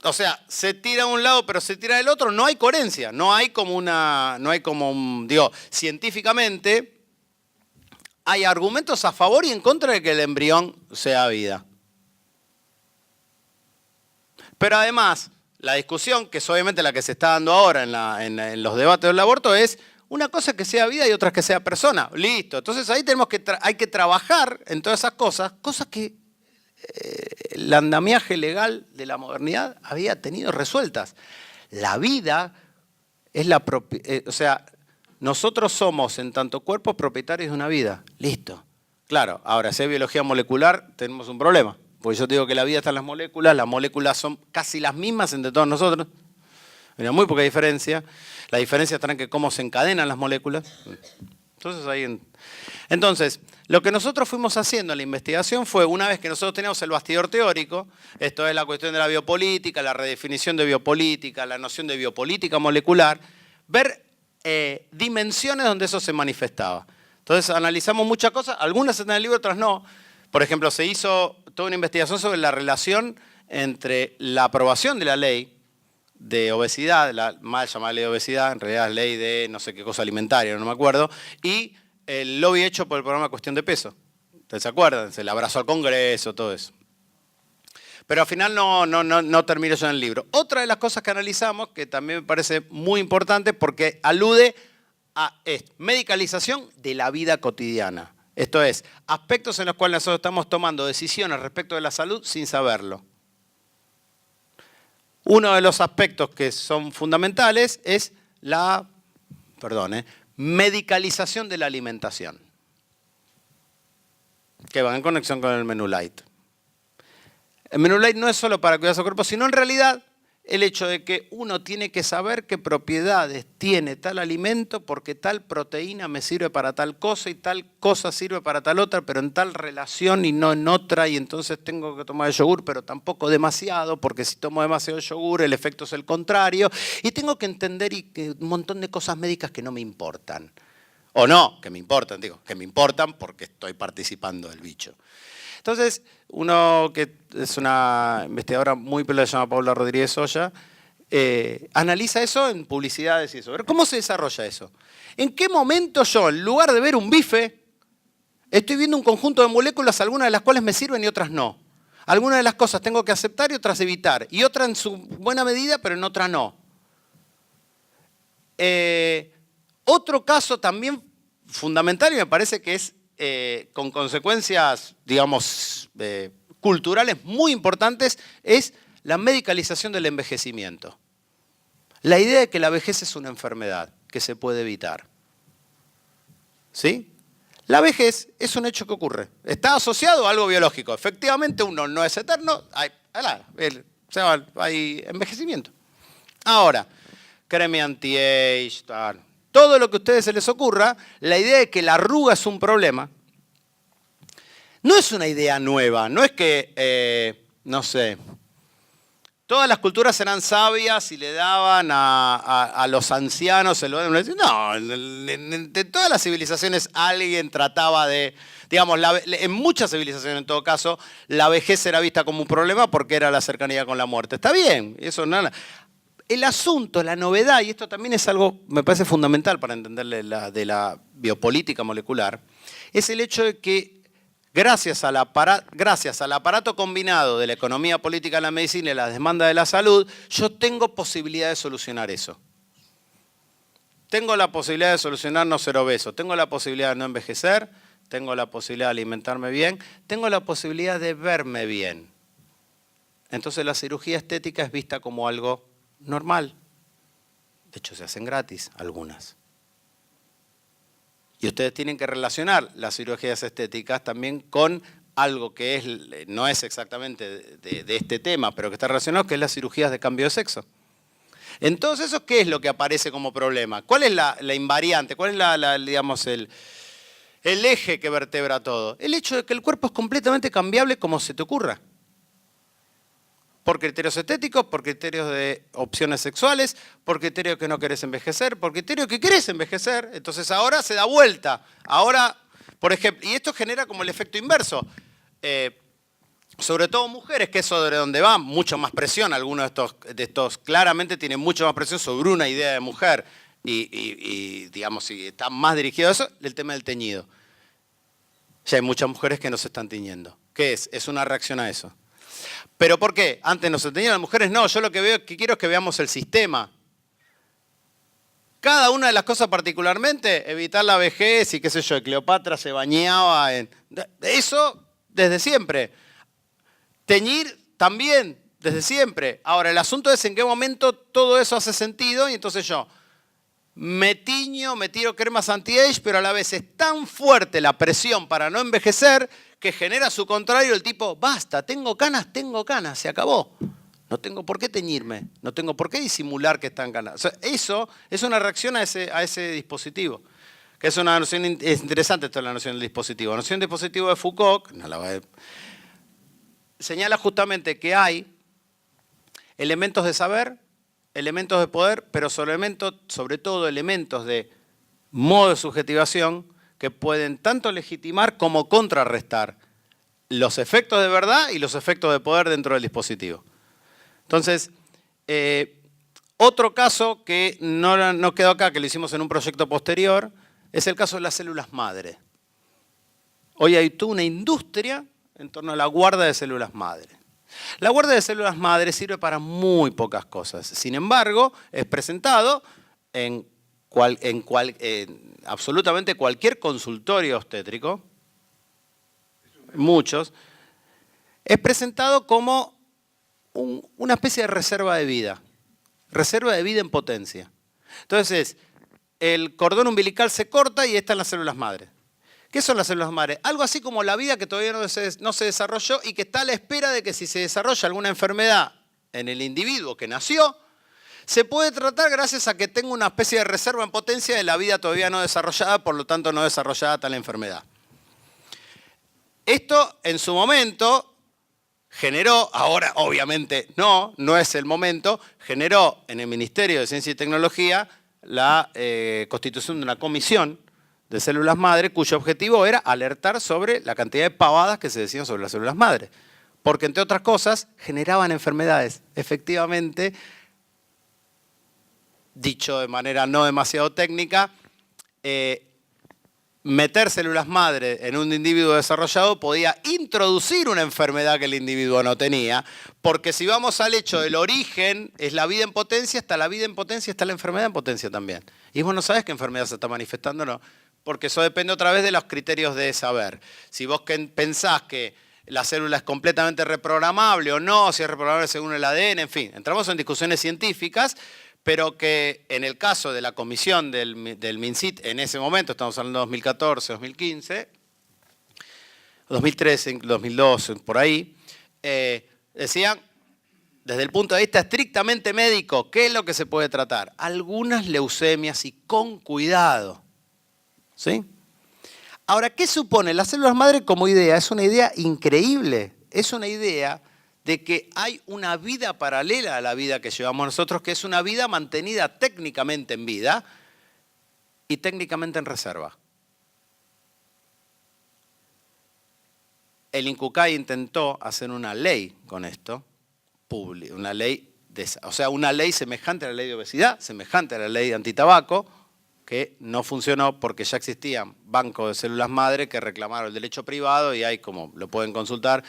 o sea, se tira a un lado pero se tira del otro, no hay coherencia, no hay como digo, científicamente hay argumentos a favor y en contra de que el embrión sea vida. Pero además, la discusión, que es obviamente la que se está dando ahora en los debates del aborto, es una cosa que sea vida y otra que sea persona. Listo. Entonces ahí hay que trabajar en todas esas cosas que el andamiaje legal de la modernidad había tenido resueltas. La vida es la propiedad, o sea, nosotros somos en tanto cuerpos propietarios de una vida. Listo. Claro, ahora si hay biología molecular tenemos un problema. Porque yo te digo que la vida está en las moléculas son casi las mismas entre todos nosotros. Hay muy poca diferencia. La diferencia está en que cómo se encadenan las moléculas. Entonces, lo que nosotros fuimos haciendo en la investigación fue, una vez que nosotros teníamos el bastidor teórico, esto es la cuestión de la biopolítica, la redefinición de biopolítica, la noción de biopolítica molecular, ver dimensiones donde eso se manifestaba. Entonces analizamos muchas cosas, algunas están en el libro, otras no. Por ejemplo, se hizo toda una investigación sobre la relación entre la aprobación de la ley de obesidad, la mal llamada ley de obesidad, en realidad es ley de no sé qué cosa alimentaria, no me acuerdo, y el lobby hecho por el programa Cuestión de Peso. ¿Ustedes se acuerdan? Se le abrazó al Congreso, todo eso. Pero al final no termino yo en el libro. Otra de las cosas que analizamos, que también me parece muy importante porque alude a medicalización de la vida cotidiana. Esto es, aspectos en los cuales nosotros estamos tomando decisiones respecto de la salud sin saberlo. Uno de los aspectos que son fundamentales es la medicalización de la alimentación, que va en conexión con el menú light. El menú light no es solo para cuidar su cuerpo, sino en realidad el hecho de que uno tiene que saber qué propiedades tiene tal alimento porque tal proteína me sirve para tal cosa y tal cosa sirve para tal otra, pero en tal relación y no en otra, y entonces tengo que tomar el yogur, pero tampoco demasiado, porque si tomo demasiado yogur el efecto es el contrario, y tengo que entender un montón de cosas médicas que no me importan. O no, que me importan, digo, que me importan porque estoy participando del bicho. Entonces, uno que es una investigadora muy piola, se llama Paula Rodríguez Oya, analiza eso en publicidades y eso. A ver, ¿cómo se desarrolla eso? ¿En qué momento yo, en lugar de ver un bife, estoy viendo un conjunto de moléculas, algunas de las cuales me sirven y otras no? Algunas de las cosas tengo que aceptar y otras evitar. Y otras en su buena medida, pero en otras no. Otro caso también fundamental, y me parece que es con consecuencias, digamos, culturales muy importantes, es la medicalización del envejecimiento. La idea de que la vejez es una enfermedad que se puede evitar. ¿Sí? La vejez es un hecho que ocurre. Está asociado a algo biológico. Efectivamente, uno no es eterno, hay envejecimiento. Ahora, crema anti-age, todo lo que a ustedes se les ocurra, la idea de que la arruga es un problema, no es una idea nueva, no es que, no sé, todas las culturas eran sabias y le daban a los ancianos el lugar de... No, de todas las civilizaciones alguien trataba de... Digamos, en muchas civilizaciones en todo caso, la vejez era vista como un problema porque era la cercanía con la muerte. Está bien, eso nada. El asunto, la novedad, y esto también es algo, me parece fundamental para entenderle de la biopolítica molecular, es el hecho de que gracias al aparato combinado de la economía política de la medicina y la demanda de la salud, yo tengo posibilidad de solucionar eso. Tengo la posibilidad de solucionar no ser obeso, tengo la posibilidad de no envejecer, tengo la posibilidad de alimentarme bien, tengo la posibilidad de verme bien. Entonces la cirugía estética es vista como algo normal. De hecho, se hacen gratis algunas. Y ustedes tienen que relacionar las cirugías estéticas también con algo que no es exactamente de este tema, pero que está relacionado, que es las cirugías de cambio de sexo. Entonces, ¿eso qué es lo que aparece como problema? ¿Cuál es la invariante? ¿Cuál es digamos, el eje que vertebra todo? El hecho de que el cuerpo es completamente cambiable como se te ocurra. Por criterios estéticos, por criterios de opciones sexuales, por criterios que no querés envejecer, por criterios que querés envejecer. Entonces ahora se da vuelta. Ahora, por ejemplo, y esto genera como el efecto inverso. Sobre todo mujeres, que es sobre donde va mucho más presión. Algunos de estos claramente tienen mucho más presión sobre una idea de mujer. Y digamos, si está más dirigido a eso, el tema del teñido. Ya hay muchas mujeres que no se están tiñendo. ¿Qué es? Es una reacción a eso. ¿Pero por qué? Antes no se teñían las mujeres, no. Yo lo que quiero es que veamos el sistema. Cada una de las cosas particularmente, evitar la vejez y qué sé yo, Cleopatra se bañaba en... Eso desde siempre. Teñir también desde siempre. Ahora, el asunto es en qué momento todo eso hace sentido y entonces yo me tiño, me tiro cremas anti-age, pero a la vez es tan fuerte la presión para no envejecer que genera su contrario, el tipo, basta, tengo canas, se acabó. No tengo por qué teñirme, no tengo por qué disimular que están canas. O sea, eso es una reacción a ese dispositivo. Que es una noción, es interesante esto de la noción del dispositivo. La noción del dispositivo de Foucault, señala justamente que hay elementos de saber, elementos de poder, pero sobre todo elementos de modo de subjetivación que pueden tanto legitimar como contrarrestar los efectos de verdad y los efectos de poder dentro del dispositivo. Entonces, otro caso que no quedó acá, que lo hicimos en un proyecto posterior, es el caso de las células madre. Hoy hay toda una industria en torno a la guarda de células madre. La guarda de células madre sirve para muy pocas cosas. Sin embargo, es presentado en absolutamente cualquier consultorio obstétrico, muchos, es presentado como una especie de reserva de vida en potencia. Entonces, el cordón umbilical se corta y están las células madre. ¿Qué son las células madre? Algo así como la vida que todavía no se desarrolló y que está a la espera de que si se desarrolla alguna enfermedad en el individuo que nació, se puede tratar gracias a que tenga una especie de reserva en potencia de la vida todavía no desarrollada, por lo tanto no desarrollada tal enfermedad. Esto en su momento generó, ahora obviamente no es el momento, generó en el Ministerio de Ciencia y Tecnología la constitución de una comisión de células madre cuyo objetivo era alertar sobre la cantidad de pavadas que se decían sobre las células madre. Porque entre otras cosas generaban enfermedades. Efectivamente, dicho de manera no demasiado técnica, meter células madre en un individuo desarrollado podía introducir una enfermedad que el individuo no tenía, porque si vamos al hecho del origen, es la vida en potencia, está la vida en potencia, está la enfermedad en potencia también. Y vos no sabés qué enfermedad se está manifestando, no, porque eso depende otra vez de los criterios de saber. Si vos pensás que la célula es completamente reprogramable o no, si es reprogramable según el ADN, en fin, entramos en discusiones científicas, pero que en el caso de la comisión del MinCit, en ese momento, estamos hablando de 2014, 2015, 2013, 2012, por ahí, decían, desde el punto de vista estrictamente médico, ¿qué es lo que se puede tratar? Algunas leucemias y con cuidado. ¿Sí? Ahora, ¿qué supone? Las células madre como idea es una idea increíble, es una idea de que hay una vida paralela a la vida que llevamos nosotros, que es una vida mantenida técnicamente en vida y técnicamente en reserva. El INCUCAI intentó hacer una ley con esto, una ley, una ley semejante a la ley de obesidad, semejante a la ley de antitabaco, que no funcionó porque ya existían bancos de células madre que reclamaron el derecho privado y hay, como lo pueden consultar,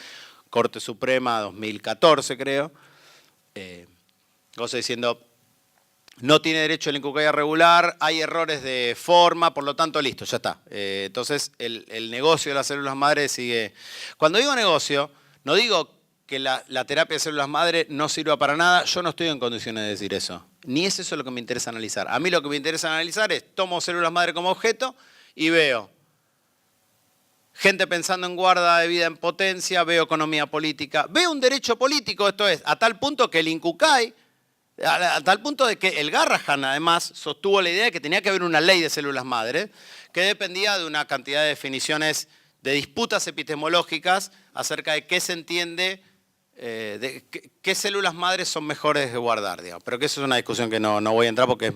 Corte Suprema 2014 creo, cosa diciendo, no tiene derecho el INCUCAI a regular, hay errores de forma, por lo tanto listo, ya está. Entonces el negocio de las células madre sigue. Cuando digo negocio, no digo que la terapia de células madre no sirva para nada, yo no estoy en condiciones de decir eso. Ni es eso lo que me interesa analizar. A mí lo que me interesa analizar es, tomo células madre como objeto y veo gente pensando en guarda de vida en potencia, veo economía política, veo un derecho político, esto es, a tal punto que el INCUCAI, a tal punto de que el Garrahan además sostuvo la idea de que tenía que haber una ley de células madre que dependía de una cantidad de definiciones de disputas epistemológicas acerca de qué se entiende, de qué células madres son mejores de guardar, digamos. Pero que eso es una discusión que no voy a entrar porque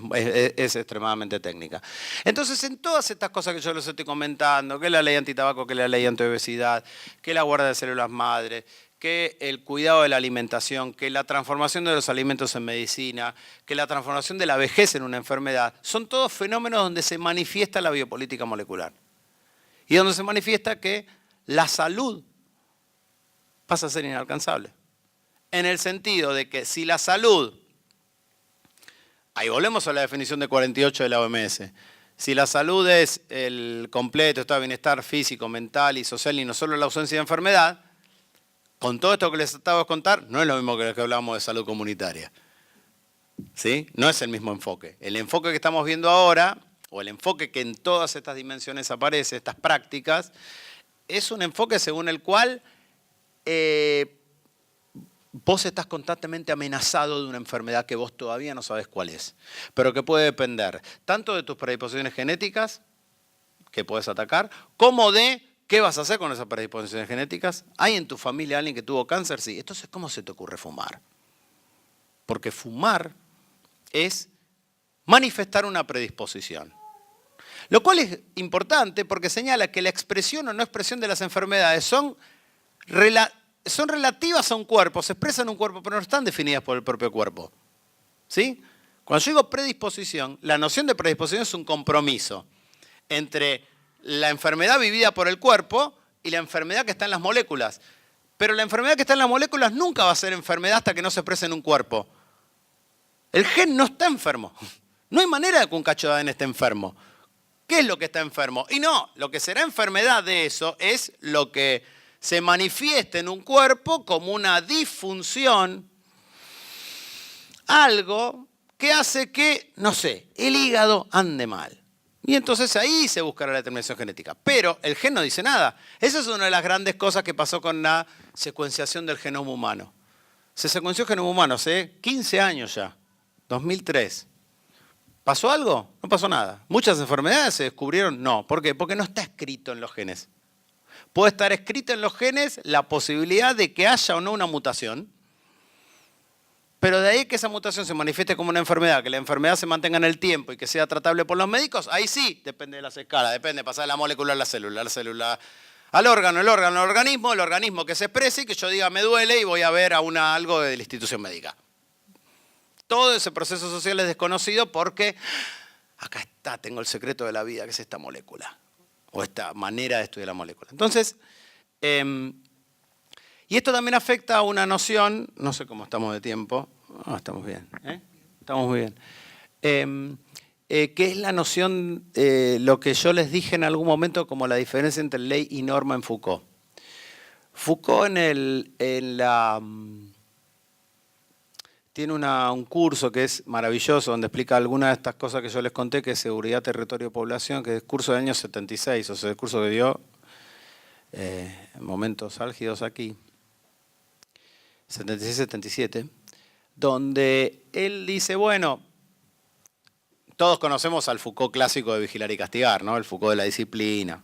es extremadamente técnica. Entonces, en todas estas cosas que yo les estoy comentando, que la ley antitabaco, que la ley antiobesidad, que la guarda de células madres, que el cuidado de la alimentación, que la transformación de los alimentos en medicina, que la transformación de la vejez en una enfermedad, son todos fenómenos donde se manifiesta la biopolítica molecular. Y donde se manifiesta que la salud pasa a ser inalcanzable. En el sentido de que si la salud, ahí volvemos a la definición de 48 de la OMS, si la salud es el completo estado de bienestar físico, mental y social y no solo la ausencia de enfermedad, con todo esto que les acabo de contar, no es lo mismo que lo que hablamos de salud comunitaria. ¿Sí? No es el mismo enfoque. El enfoque que estamos viendo ahora, o el enfoque que en todas estas dimensiones aparece, estas prácticas, es un enfoque según el cual vos estás constantemente amenazado de una enfermedad que vos todavía no sabés cuál es, pero que puede depender tanto de tus predisposiciones genéticas, que puedes atacar, como de qué vas a hacer con esas predisposiciones genéticas. ¿Hay en tu familia alguien que tuvo cáncer? Sí. Entonces, ¿cómo se te ocurre fumar? Porque fumar es manifestar una predisposición. Lo cual es importante porque señala que la expresión o no expresión de las enfermedades son relativas a un cuerpo, se expresan en un cuerpo, pero no están definidas por el propio cuerpo. ¿Sí? Cuando yo digo predisposición, la noción de predisposición es un compromiso entre la enfermedad vivida por el cuerpo y la enfermedad que está en las moléculas. Pero la enfermedad que está en las moléculas nunca va a ser enfermedad hasta que no se exprese en un cuerpo. El gen no está enfermo. No hay manera de que un cacho de ADN esté enfermo. ¿Qué es lo que está enfermo? Y no, lo que será enfermedad de eso es lo que se manifiesta en un cuerpo como una disfunción, algo que hace que, no sé, el hígado ande mal. Y entonces ahí se buscará la determinación genética. Pero el gen no dice nada. Esa es una de las grandes cosas que pasó con la secuenciación del genoma humano. Se secuenció el genoma humano hace 15 años ya, 2003. ¿Pasó algo? No pasó nada. ¿Muchas enfermedades se descubrieron? No. ¿Por qué? Porque no está escrito en los genes. Puede estar escrito en los genes la posibilidad de que haya o no una mutación, pero de ahí que esa mutación se manifieste como una enfermedad, que la enfermedad se mantenga en el tiempo y que sea tratable por los médicos, ahí sí, depende de las escalas, depende de pasar de la molécula a la célula al órgano, el órgano al organismo, el organismo que se exprese y que yo diga me duele y voy a ver a algo de la institución médica. Todo ese proceso social es desconocido porque acá está, tengo el secreto de la vida, que es esta molécula, o esta manera de estudiar la molécula. Entonces, y esto también afecta a una noción, no sé cómo estamos de tiempo, estamos bien, estamos muy bien, que es la noción, lo que yo les dije en algún momento como la diferencia entre ley y norma en Foucault. Foucault tiene un curso que es maravilloso, donde explica algunas de estas cosas que yo les conté, que es seguridad, territorio, población, que es el curso del año 76, o sea, el curso que dio en momentos álgidos aquí, 76-77, donde él dice, bueno, todos conocemos al Foucault clásico de Vigilar y Castigar, ¿no? El Foucault de la disciplina.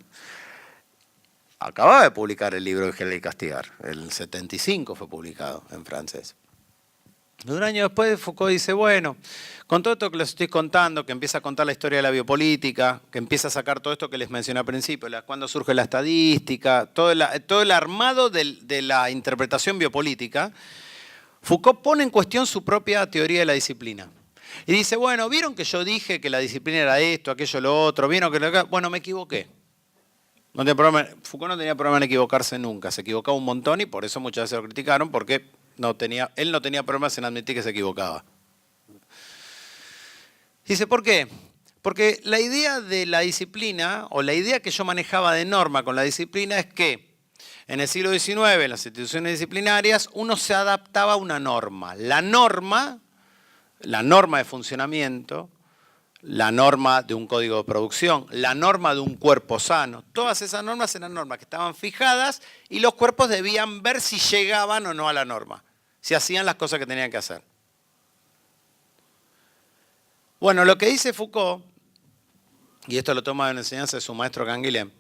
Acababa de publicar el libro Vigilar y Castigar, el 75 fue publicado en francés. Un año después Foucault dice, bueno, con todo esto que les estoy contando, que empieza a contar la historia de la biopolítica, que empieza a sacar todo esto que les mencioné al principio, cuando surge la estadística, todo el armado de la interpretación biopolítica, Foucault pone en cuestión su propia teoría de la disciplina. Y dice, bueno, ¿vieron que yo dije que la disciplina era esto, aquello, lo otro? ¿Vieron que bueno, me equivoqué. Foucault no tenía problema en equivocarse nunca, se equivocaba un montón y por eso muchas veces lo criticaron, porque él no tenía problemas en admitir que se equivocaba. Dice, ¿por qué? Porque la idea de la disciplina, o la idea que yo manejaba de norma con la disciplina, es que en el siglo XIX, en las instituciones disciplinarias, uno se adaptaba a una norma. La norma de funcionamiento, la norma de un código de producción, la norma de un cuerpo sano. Todas esas normas eran normas que estaban fijadas y los cuerpos debían ver si llegaban o no a la norma, si hacían las cosas que tenían que hacer. Bueno, lo que dice Foucault, y esto lo toma de la enseñanza de su maestro Canguilhem,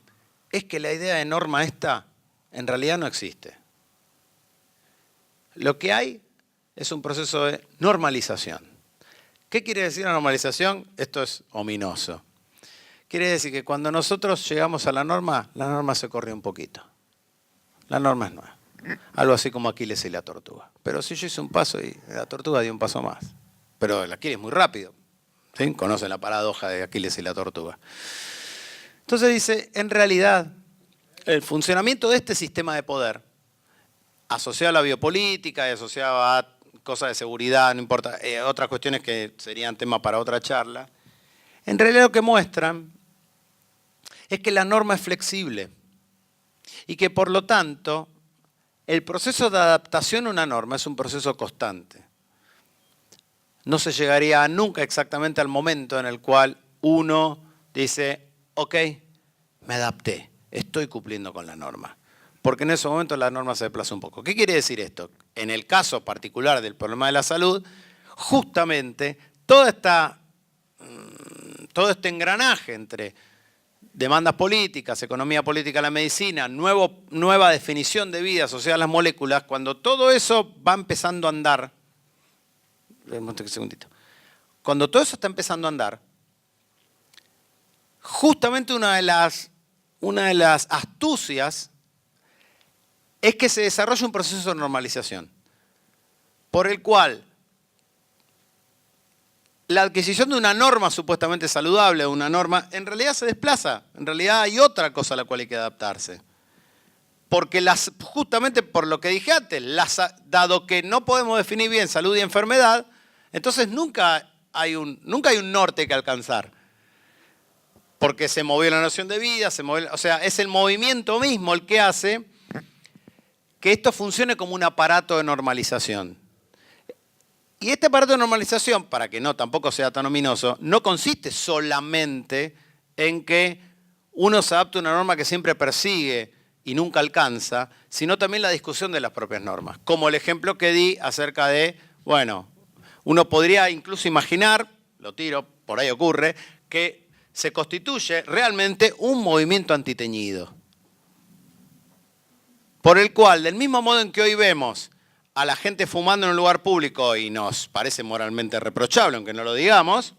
es que la idea de norma esta en realidad no existe. Lo que hay es un proceso de normalización. ¿Qué quiere decir la normalización? Esto es ominoso. Quiere decir que cuando nosotros llegamos a la norma se corre un poquito. La norma es nueva. Algo así como Aquiles y la tortuga. Pero si yo hice un paso y la tortuga dio un paso más. Pero el Aquiles es muy rápido. ¿Sí? Conocen la paradoja de Aquiles y la tortuga. Entonces dice, en realidad, el funcionamiento de este sistema de poder, asociado a la biopolítica y asociado a cosas de seguridad, no importa, otras cuestiones que serían tema para otra charla, en realidad lo que muestran es que la norma es flexible y que por lo tanto el proceso de adaptación a una norma es un proceso constante. No se llegaría nunca exactamente al momento en el cual uno dice, ok, me adapté, estoy cumpliendo con la norma. Porque en ese momento la norma se desplaza un poco. ¿Qué quiere decir esto? En el caso particular del problema de la salud, justamente todo este engranaje entre demandas políticas, economía política de la medicina, nueva definición de vida asociada a las moléculas, cuando todo eso va empezando a andar, cuando todo eso está empezando a andar, justamente una de las astucias es que se desarrolla un proceso de normalización, por el cual la adquisición de una norma supuestamente saludable, una norma, en realidad se desplaza. En realidad hay otra cosa a la cual hay que adaptarse. Porque justamente por lo que dije antes, dado que no podemos definir bien salud y enfermedad, entonces nunca hay un norte que alcanzar. Porque se movió la noción de vida, o sea, es el movimiento mismo el que hace que esto funcione como un aparato de normalización. Y este aparato de normalización, para que tampoco sea tan ominoso, no consiste solamente en que uno se adapte a una norma que siempre persigue y nunca alcanza, sino también la discusión de las propias normas. Como el ejemplo que di acerca de, bueno, uno podría incluso imaginar, lo tiro, por ahí ocurre, que se constituye realmente un movimiento antiteñido, por el cual, del mismo modo en que hoy vemos a la gente fumando en un lugar público y nos parece moralmente reprochable, aunque no lo digamos,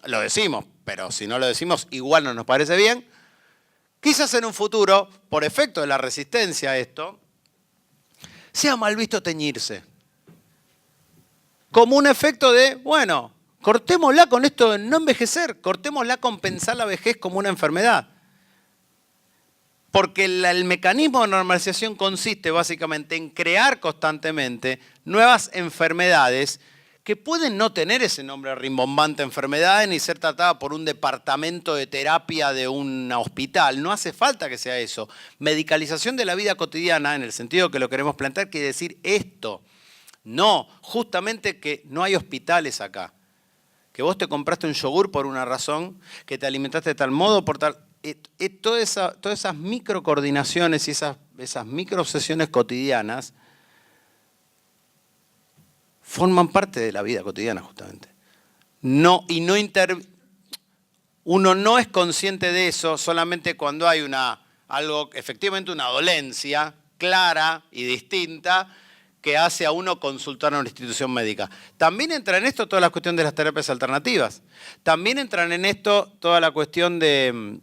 lo decimos, pero si no lo decimos igual no nos parece bien, quizás en un futuro, por efecto de la resistencia a esto, sea mal visto teñirse. Como un efecto de, bueno, cortémosla con esto de no envejecer, cortémosla con pensar la vejez como una enfermedad. Porque el mecanismo de normalización consiste básicamente en crear constantemente nuevas enfermedades que pueden no tener ese nombre rimbombante enfermedades ni ser tratadas por un departamento de terapia de un hospital. No hace falta que sea eso. Medicalización de la vida cotidiana, en el sentido que lo queremos plantear, quiere decir esto. No, justamente que no hay hospitales acá. Que vos te compraste un yogur por una razón, que te alimentaste de tal modo por tal... Todas esas microcoordinaciones y esas microobsesiones cotidianas forman parte de la vida cotidiana justamente. Uno no es consciente de eso solamente cuando hay efectivamente una dolencia clara y distinta que hace a uno consultar a una institución médica. También entra en esto toda la cuestión de las terapias alternativas. También entran en esto toda la cuestión de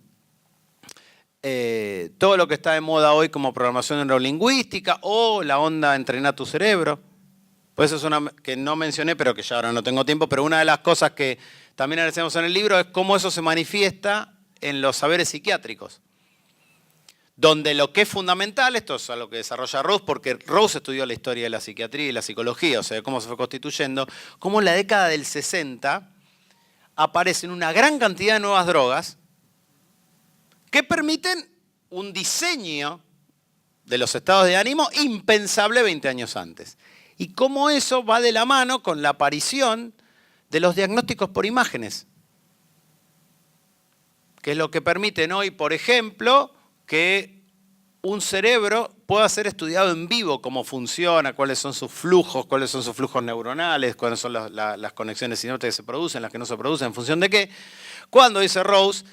todo lo que está de moda hoy como programación neurolingüística o la onda entrenar tu cerebro. Pues eso es una que no mencioné, pero que ya ahora no tengo tiempo, pero una de las cosas que también analizamos en el libro es cómo eso se manifiesta en los saberes psiquiátricos. Donde lo que es fundamental, esto es algo que desarrolla Rose, porque Rose estudió la historia de la psiquiatría y la psicología, o sea, cómo se fue constituyendo, cómo en la década del 60 aparecen una gran cantidad de nuevas drogas que permiten un diseño de los estados de ánimo impensable 20 años antes. Y cómo eso va de la mano con la aparición de los diagnósticos por imágenes, que es lo que permiten hoy, por ejemplo, que un cerebro pueda ser estudiado en vivo, cómo funciona, cuáles son sus flujos neuronales, cuáles son las conexiones sinápticas que se producen, las que no se producen, en función de qué. Cuando dice Rose,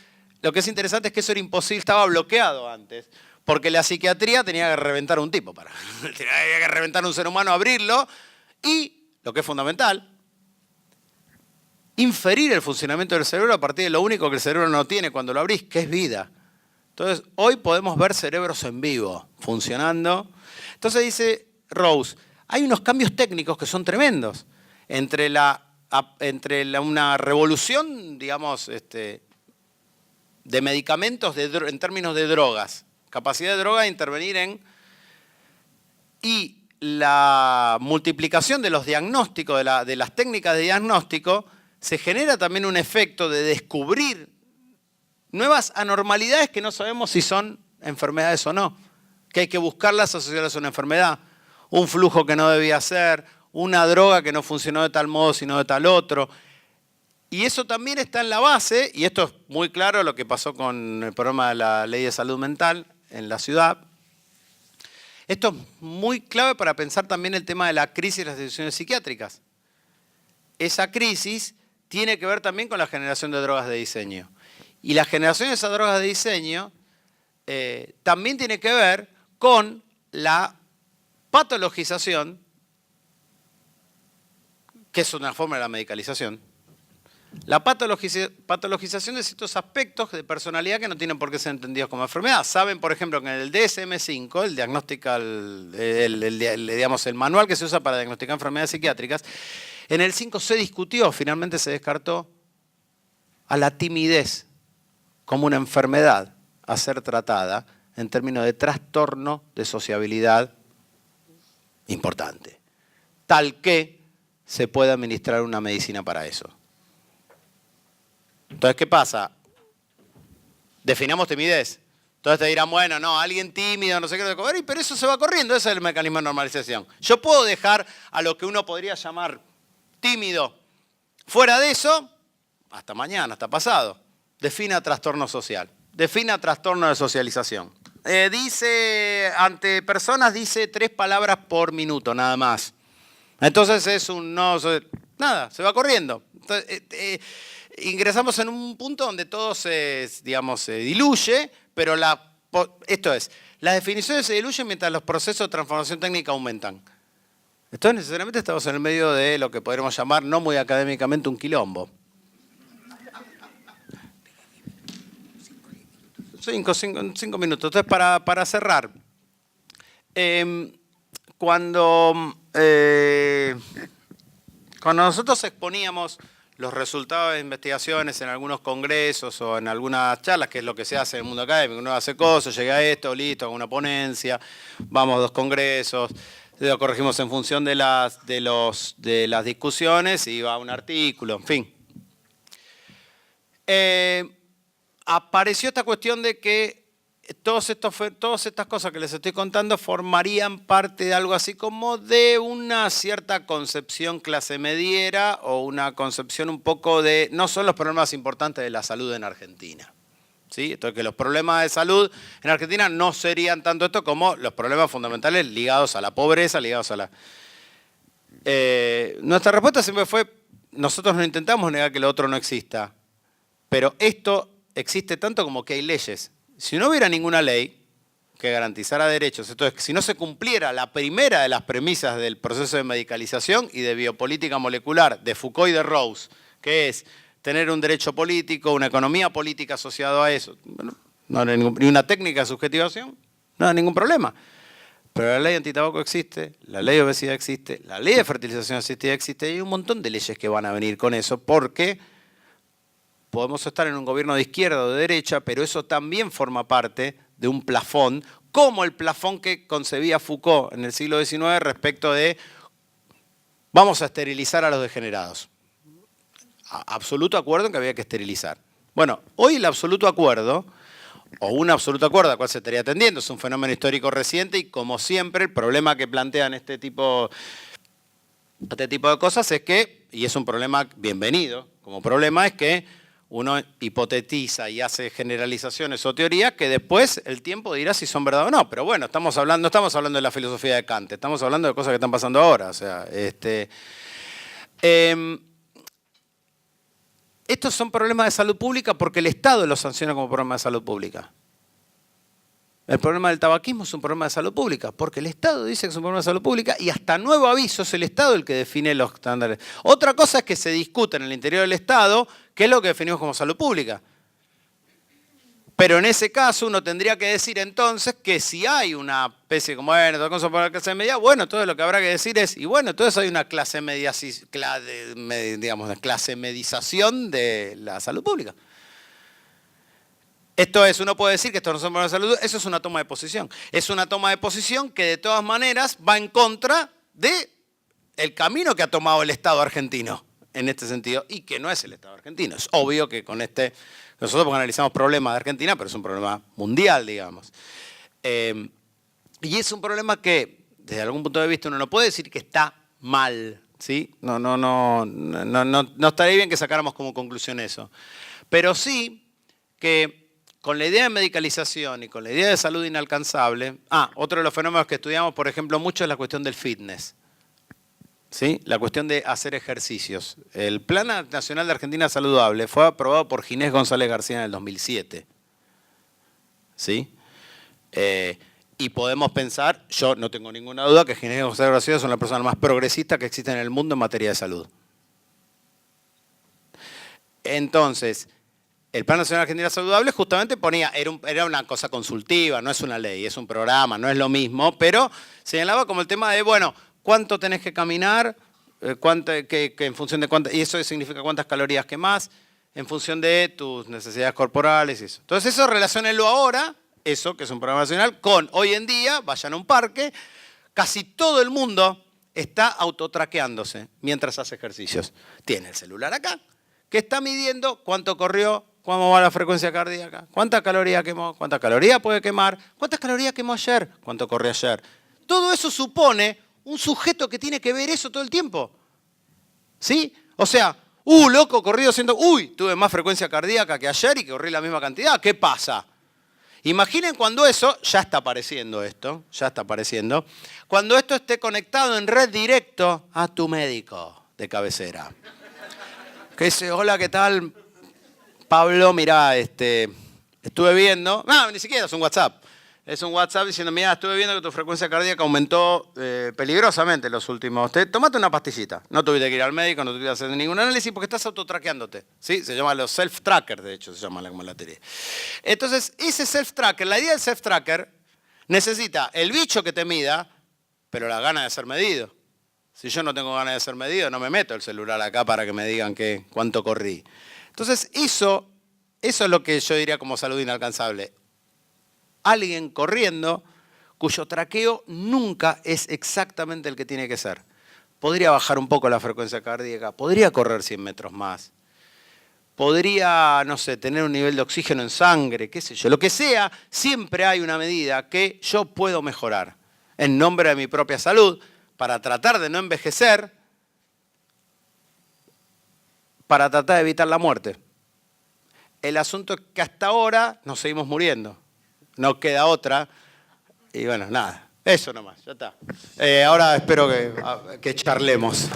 lo que es interesante es que eso era imposible, estaba bloqueado antes, porque la psiquiatría tenía que reventar un tipo, tenía que reventar un ser humano, abrirlo, y, lo que es fundamental, inferir el funcionamiento del cerebro a partir de lo único que el cerebro no tiene cuando lo abrís, que es vida. Entonces, hoy podemos ver cerebros en vivo, funcionando. Entonces dice Rose, hay unos cambios técnicos que son tremendos entre una revolución, digamos, de medicamentos en términos de drogas, capacidad de droga de intervenir y la multiplicación de los diagnósticos, de las técnicas de diagnóstico, se genera también un efecto de descubrir nuevas anormalidades que no sabemos si son enfermedades o no, que hay que buscarlas asociadas a una enfermedad, un flujo que no debía ser, una droga que no funcionó de tal modo sino de tal otro. Y eso también está en la base, y esto es muy claro lo que pasó con el programa de la Ley de Salud Mental en la ciudad. Esto es muy clave para pensar también el tema de la crisis de las instituciones psiquiátricas. Esa crisis tiene que ver también con la generación de drogas de diseño. Y la generación de esas drogas de diseño también tiene que ver con la patologización, que es una forma de la medicalización. La patologización de ciertos aspectos de personalidad que no tienen por qué ser entendidos como enfermedad. Saben, por ejemplo, que en el DSM-5, el manual que se usa para diagnosticar enfermedades psiquiátricas, en el 5 se discutió, finalmente se descartó a la timidez como una enfermedad a ser tratada en términos de trastorno de sociabilidad importante, tal que se puede administrar una medicina para eso. Entonces, ¿qué pasa? Definamos timidez. Entonces te dirán, bueno, no, alguien tímido, no sé qué, pero eso se va corriendo, ese es el mecanismo de normalización. Yo puedo dejar a lo que uno podría llamar tímido fuera de eso, hasta mañana, hasta pasado. Defina trastorno social, defina trastorno de socialización. Dice, ante personas dice 3 palabras por minuto, nada más. Entonces es un no, nada, se va corriendo. Entonces, ingresamos en un punto donde todo se, digamos, se diluye, pero esto es, las definiciones se diluyen mientras los procesos de transformación técnica aumentan. Entonces necesariamente estamos en el medio de lo que podríamos llamar, no muy académicamente, un quilombo. 5 minutos. Entonces, para cerrar, cuando nosotros exponíamos los resultados de investigaciones en algunos congresos o en algunas charlas, que es lo que se hace en el mundo académico, uno hace cosas, llega a esto, listo, hago una ponencia, vamos a 2 congresos, lo corregimos en función de las discusiones y va a un artículo, en fin. Apareció esta cuestión de que todas estas cosas que les estoy contando formarían parte de algo así como de una cierta concepción clase mediera o una concepción un poco de, no son los problemas importantes de la salud en Argentina. ¿Sí? Entonces que los problemas de salud en Argentina no serían tanto esto como los problemas fundamentales ligados a la pobreza, ligados a la... Nuestra respuesta siempre fue, nosotros no intentamos negar que lo otro no exista, pero esto existe tanto como que hay leyes. Si no hubiera ninguna ley que garantizara derechos, entonces si no se cumpliera la primera de las premisas del proceso de medicalización y de biopolítica molecular de Foucault y de Rose, que es tener un derecho político, una economía política asociado a eso, bueno, no hay ni una técnica de subjetivación, no hay ningún problema. Pero la ley antitabaco existe, la ley de obesidad existe, la ley de fertilización asistida existe, y hay un montón de leyes que van a venir con eso, porque podemos estar en un gobierno de izquierda o de derecha, pero eso también forma parte de un plafón, como el plafón que concebía Foucault en el siglo XIX respecto de vamos a esterilizar a los degenerados. Absoluto acuerdo en que había que esterilizar. Bueno, hoy el absoluto acuerdo, o un absoluto acuerdo al cual se estaría atendiendo, es un fenómeno histórico reciente y como siempre el problema que plantean este tipo de cosas es que, y es un problema bienvenido como problema, es que uno hipotetiza y hace generalizaciones o teorías que después el tiempo dirá si son verdad o no. Pero bueno, no estamos hablando de la filosofía de Kant, estamos hablando de cosas que están pasando ahora. O sea, estos son problemas de salud pública porque el Estado los sanciona como problemas de salud pública. El problema del tabaquismo es un problema de salud pública porque el Estado dice que es un problema de salud pública y hasta nuevo aviso es el Estado el que define los estándares. Otra cosa es que se discute en el interior del Estado qué es lo que definimos como salud pública. Pero en ese caso uno tendría que decir entonces que si hay una especie como, bueno, toda cosa para la clase media, bueno, entonces lo que habrá que decir es, y bueno, entonces hay una clase clase medización de la salud pública. Esto es, uno puede decir que esto no son problemas de salud, eso es una toma de posición. Es una toma de posición que de todas maneras va en contra del camino que ha tomado el Estado argentino en este sentido y que no es el Estado argentino. Es obvio que con nosotros porque analizamos problemas de Argentina, pero es un problema mundial, digamos. Y es un problema que, desde algún punto de vista, uno no puede decir que está mal, ¿sí? No estaría bien que sacáramos como conclusión eso. Pero sí que con la idea de medicalización y con la idea de salud inalcanzable, otro de los fenómenos que estudiamos, por ejemplo, mucho es la cuestión del fitness. ¿Sí? La cuestión de hacer ejercicios. El Plan Nacional de Argentina Saludable fue aprobado por Ginés González García en el 2007. ¿Sí? Y podemos pensar, yo no tengo ninguna duda, que Ginés González García son la persona más progresista que existe en el mundo en materia de salud. Entonces, el Plan Nacional de Argentina Saludable justamente era una cosa consultiva, no es una ley, es un programa, no es lo mismo, pero señalaba como el tema de, bueno, ¿cuánto tenés que caminar? Que en función de y eso significa cuántas calorías quemás, en función de tus necesidades corporales y eso. Entonces eso relaciónenlo ahora, eso que es un programa nacional, con hoy en día, vayan a un parque, casi todo el mundo está autotraqueándose mientras hace ejercicios. Tiene el celular acá, que está midiendo cuánto corrió, cómo va la frecuencia cardíaca, cuántas calorías quemó, cuántas calorías puede quemar, cuántas calorías quemó ayer, cuánto corrió ayer. Todo eso supone un sujeto que tiene que ver eso todo el tiempo. ¿Sí? O sea, loco, corrido tuve más frecuencia cardíaca que ayer y que corrí la misma cantidad. ¿Qué pasa? Imaginen cuando eso, ya está apareciendo esto, ya está apareciendo, cuando esto esté conectado en red directo a tu médico de cabecera. Que dice, hola, ¿qué tal? Pablo, mirá, estuve viendo, no, ni siquiera es un WhatsApp. Es un WhatsApp diciendo, mira, estuve viendo que tu frecuencia cardíaca aumentó peligrosamente en los últimos. Tomate una pastillita. No tuviste que ir al médico, no tuviste que hacer ningún análisis porque estás autotraqueándote. ¿Sí? Se llama los self-trackers, de hecho, se llama como la teoría. Entonces, ese self-tracker, la idea del self-tracker necesita el bicho que te mida, pero la gana de ser medido. Si yo no tengo ganas de ser medido, no me meto el celular acá para que me digan cuánto corrí. Entonces, eso es lo que yo diría como salud inalcanzable. Alguien corriendo cuyo traqueo nunca es exactamente el que tiene que ser. Podría bajar un poco la frecuencia cardíaca, podría correr 100 metros más, podría, no sé, tener un nivel de oxígeno en sangre, qué sé yo. Lo que sea, siempre hay una medida que yo puedo mejorar en nombre de mi propia salud para tratar de no envejecer, para tratar de evitar la muerte. El asunto es que hasta ahora nos seguimos muriendo. No queda otra. Y bueno, nada. Eso nomás, ya está. Ahora espero que charlemos.